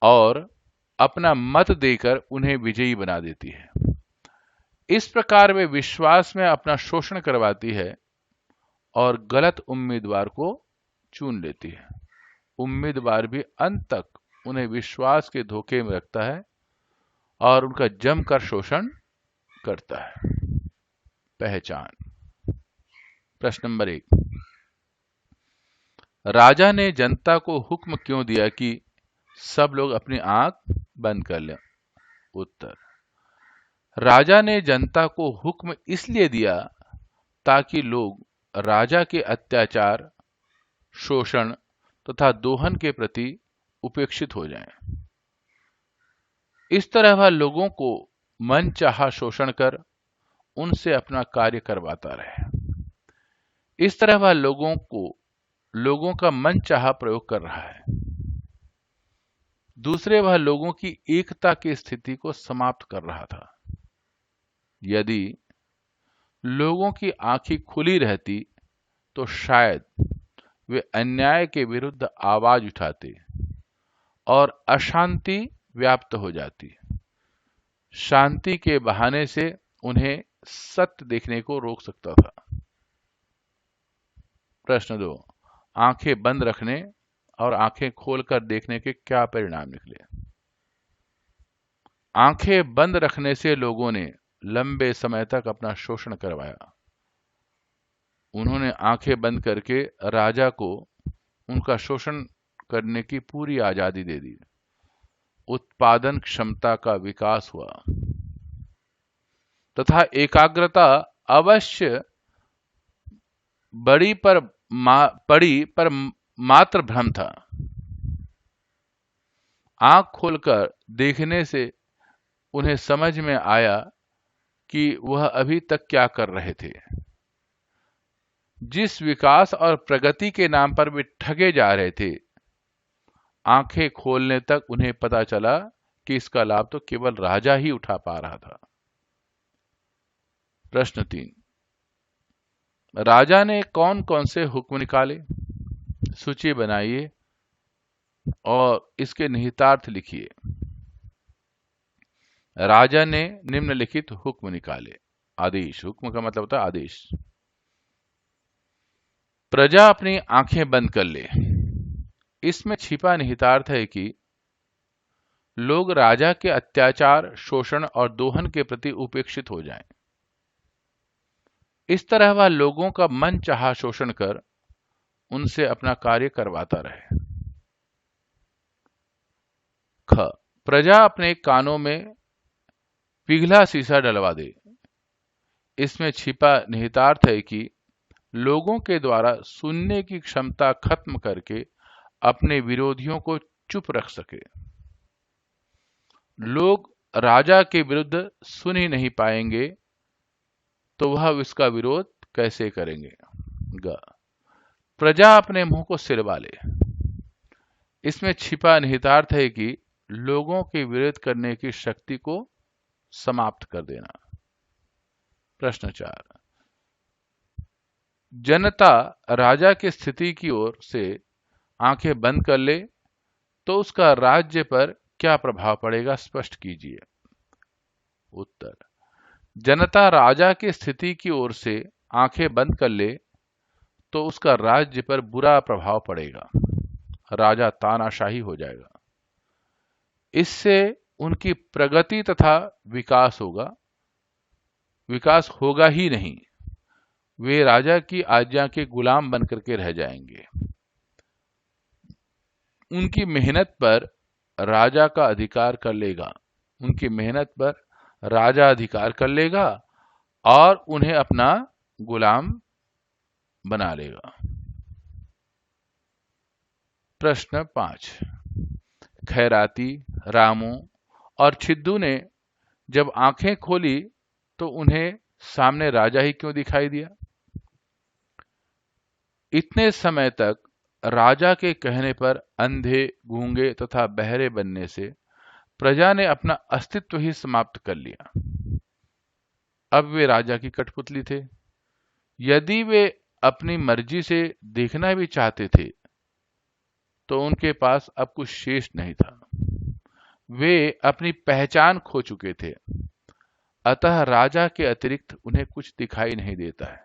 और अपना मत देकर उन्हें विजयी बना देती है। इस प्रकार वे विश्वास में अपना शोषण करवाती है और गलत उम्मीदवार को चुन लेती है। उम्मीदवार भी अंत तक उन्हें विश्वास के धोखे में रखता है और उनका जमकर शोषण करता है। पहचान। प्रश्न नंबर 1, राजा ने जनता को हुक्म क्यों दिया कि सब लोग अपनी आंख बंद कर लें? उत्तर, राजा ने जनता को हुक्म इसलिए दिया ताकि लोग राजा के अत्याचार, शोषण तथा दोहन के प्रति उपेक्षित हो जाएं। इस तरह वह लोगों को मनचाहा शोषण कर उनसे अपना कार्य करवाता रहे। इस तरह वह लोगों का मनचाहा प्रयोग कर रहा है। दूसरे, वह लोगों की एकता की स्थिति को समाप्त कर रहा था। यदि लोगों की आंखें खुली रहती तो शायद वे अन्याय के विरुद्ध आवाज उठाते और अशांति व्याप्त हो जाती। शांति के बहाने से उन्हें सत्य देखने को रोक सकता था। प्रश्न 2, आंखें बंद रखने और आंखें खोलकर देखने के क्या परिणाम निकले? आंखें बंद रखने से लोगों ने लंबे समय तक अपना शोषण करवाया। उन्होंने आंखें बंद करके राजा को उनका शोषण करने की पूरी आजादी दे दी। उत्पादन क्षमता का विकास हुआ तथा एकाग्रता अवश्य पड़ी पर मात्र भ्रम था। आंख खोलकर देखने से उन्हें समझ में आया कि वह अभी तक क्या कर रहे थे। जिस विकास और प्रगति के नाम पर वे ठगे जा रहे थे, आंखें खोलने तक उन्हें पता चला कि इसका लाभ तो केवल राजा ही उठा पा रहा था। प्रश्न 3, राजा ने कौन कौन से हुक्म निकाले? सूची बनाइए और इसके निहितार्थ लिखिए। राजा ने निम्नलिखित हुक्म निकाले। आदेश, हुक्म का मतलब होता है आदेश। प्रजा अपनी आंखें बंद कर ले। इसमें छिपा निहितार्थ है कि लोग राजा के अत्याचार, शोषण और दोहन के प्रति उपेक्षित हो जाएं। इस तरह वह लोगों का मन चाहा शोषण कर उनसे अपना कार्य करवाता रहे। ख, प्रजा अपने कानों में पिघला शीशा डलवा दे। इसमें छिपा निहितार्थ है कि लोगों के द्वारा सुनने की क्षमता खत्म करके अपने विरोधियों को चुप रख सके। लोग राजा के विरुद्ध सुन ही नहीं पाएंगे तो वह इसका विरोध कैसे करेंगे? ग, प्रजा अपने मुंह को सिलवा ले। इसमें छिपा निहितार्थ है कि लोगों के विरोध करने की शक्ति को समाप्त कर देना। प्रश्न 4, जनता राजा की स्थिति की ओर से आंखें बंद कर ले तो उसका राज्य पर क्या प्रभाव पड़ेगा? स्पष्ट कीजिए। उत्तर, जनता राजा की स्थिति की ओर से आंखें बंद कर ले तो उसका राज्य पर बुरा प्रभाव पड़ेगा। राजा तानाशाही हो जाएगा। इससे उनकी प्रगति तथा विकास होगा ही नहीं, वे राजा की आज्ञा के गुलाम बनकर के रह जाएंगे। उनकी मेहनत पर राजा का अधिकार कर लेगा, उनकी मेहनत पर राजा अधिकार कर लेगा और उन्हें अपना गुलाम बना लेगा। प्रश्न 5। खैराती, रामू और छिद्दू ने जब आंखें खोली तो उन्हें सामने राजा ही क्यों दिखाई दिया? इतने समय तक राजा के कहने पर अंधे, गूंगे तथा बहरे बनने से प्रजा ने अपना अस्तित्व ही समाप्त कर लिया। अब वे राजा की कठपुतली थे। यदि वे अपनी मर्जी से देखना भी चाहते थे तो उनके पास अब कुछ शेष नहीं था। वे अपनी पहचान खो चुके थे, अतः राजा के अतिरिक्त उन्हें कुछ दिखाई नहीं देता है।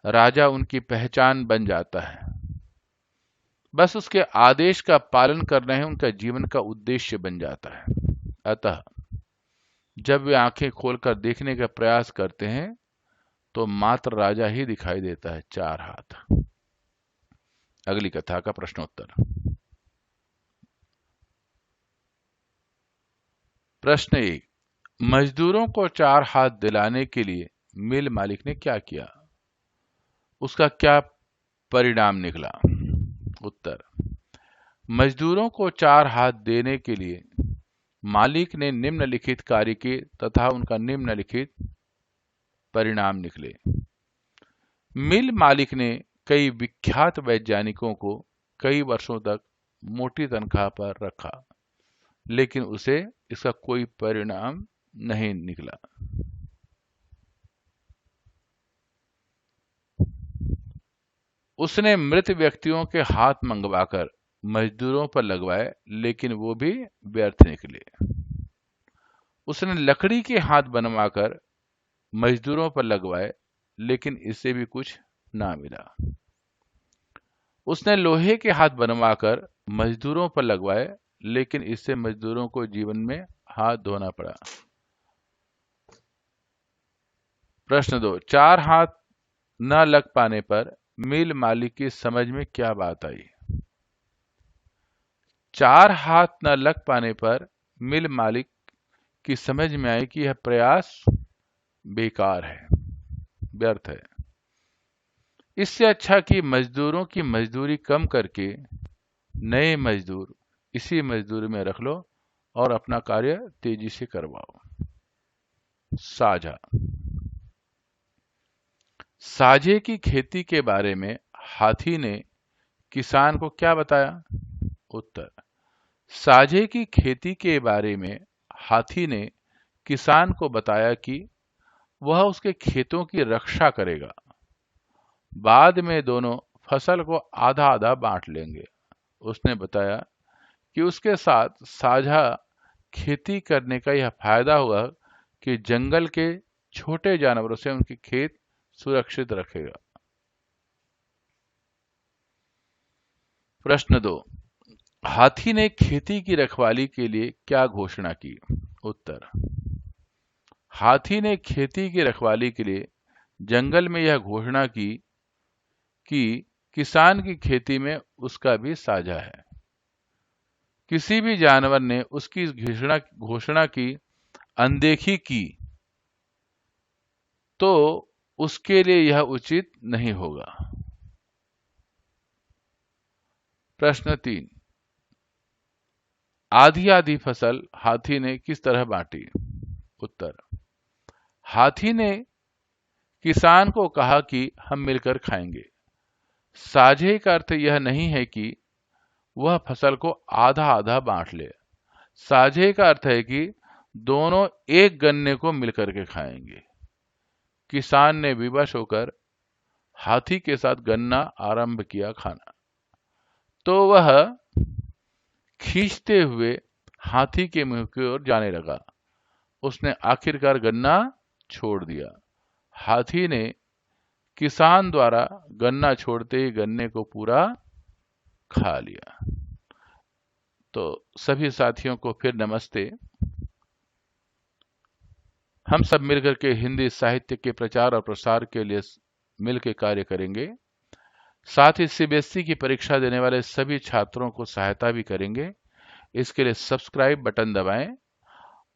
राजा उनकी पहचान बन जाता है, बस उसके आदेश का पालन करना ही उनका जीवन का उद्देश्य बन जाता है। अतः जब वे आंखें खोलकर देखने का प्रयास करते हैं तो मात्र राजा ही दिखाई देता है, 4 हाथ। अगली कथा का प्रश्नोत्तर। प्रश्न 1। मजदूरों को 4 हाथ दिलाने के लिए मिल मालिक ने क्या किया? उसका क्या परिणाम निकला? उत्तर। मजदूरों को 4 हाथ देने के लिए मालिक ने निम्नलिखित कार्य किए तथा उनका निम्नलिखित परिणाम निकले। मिल मालिक ने कई विख्यात वैज्ञानिकों को कई वर्षों तक मोटी तनख्वाह पर रखा, लेकिन उसे इसका कोई परिणाम नहीं निकला। उसने मृत व्यक्तियों के हाथ मंगवाकर मजदूरों पर लगवाए, लेकिन वो भी व्यर्थ निकले। उसने लकड़ी के हाथ बनवाकर मजदूरों पर लगवाए, लेकिन इससे भी कुछ ना मिला। उसने लोहे के हाथ बनवाकर मजदूरों पर लगवाए, लेकिन इससे मजदूरों को जीवन में हाथ धोना पड़ा। प्रश्न 2। 4 हाथ न लग पाने पर मिल मालिक की समझ में क्या बात आई? 4 हाथ न लग पाने पर मिल मालिक की समझ में आई कि यह प्रयास बेकार है, व्यर्थ है। इससे अच्छा कि मजदूरों की मजदूरी कम करके नए मजदूर इसी मजदूरी में रख लो और अपना कार्य तेजी से करवाओ। साझा। साझे की खेती के बारे में हाथी ने किसान को क्या बताया? उत्तर। साझे की खेती के बारे में हाथी ने किसान को बताया कि वह उसके खेतों की रक्षा करेगा, बाद में दोनों फसल को आधा आधा बांट लेंगे। उसने बताया कि उसके साथ साझा खेती करने का यह फायदा हुआ कि जंगल के छोटे जानवरों से उनके खेत सुरक्षित रखेगा। प्रश्न 2। हाथी ने खेती की रखवाली के लिए क्या घोषणा की? उत्तर। हाथी ने खेती की रखवाली के लिए जंगल में यह घोषणा की कि किसान की खेती में उसका भी साझा है। किसी भी जानवर ने उसकी इस घोषणा की अनदेखी की तो उसके लिए यह उचित नहीं होगा। प्रश्न 3। आधी आधी फसल हाथी ने किस तरह बांटी? उत्तर। हाथी ने किसान को कहा कि हम मिलकर खाएंगे। साझे का अर्थ यह नहीं है कि वह फसल को आधा आधा बांट ले। साझे का अर्थ है कि दोनों एक गन्ने को मिलकर के खाएंगे। किसान ने विवश होकर हाथी के साथ गन्ना आरंभ किया खाना, तो वह खींचते हुए हाथी के मुंह की ओर जाने लगा। उसने आखिरकार गन्ना छोड़ दिया। हाथी ने किसान द्वारा गन्ना छोड़ते ही गन्ने को पूरा खा लिया। तो सभी साथियों को फिर नमस्ते। हम सब मिलकर के हिंदी साहित्य के प्रचार और प्रसार के लिए मिलकर कार्य करेंगे। साथ ही सीबीएसई की परीक्षा देने वाले सभी छात्रों को सहायता भी करेंगे। इसके लिए सब्सक्राइब बटन दबाएं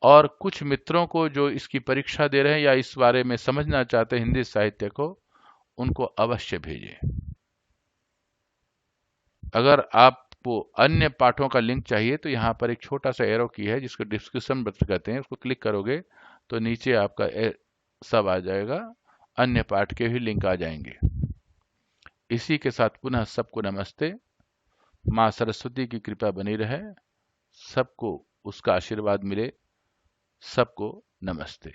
और कुछ मित्रों को जो इसकी परीक्षा दे रहे हैं या इस बारे में समझना चाहते हैं हिंदी साहित्य को, उनको अवश्य भेजें। अगर आपको अन्य पाठों का लिंक चाहिए तो यहाँ पर एक छोटा सा एरो की है जिसको डिस्क्रिप्शन बटन कहते हैं, उसको क्लिक करोगे तो नीचे आपका सब आ जाएगा, अन्य पाठ के भी लिंक आ जाएंगे। इसी के साथ पुनः सबको नमस्ते। माँ सरस्वती की कृपा बनी रहे, सबको उसका आशीर्वाद मिले। सबको नमस्ते।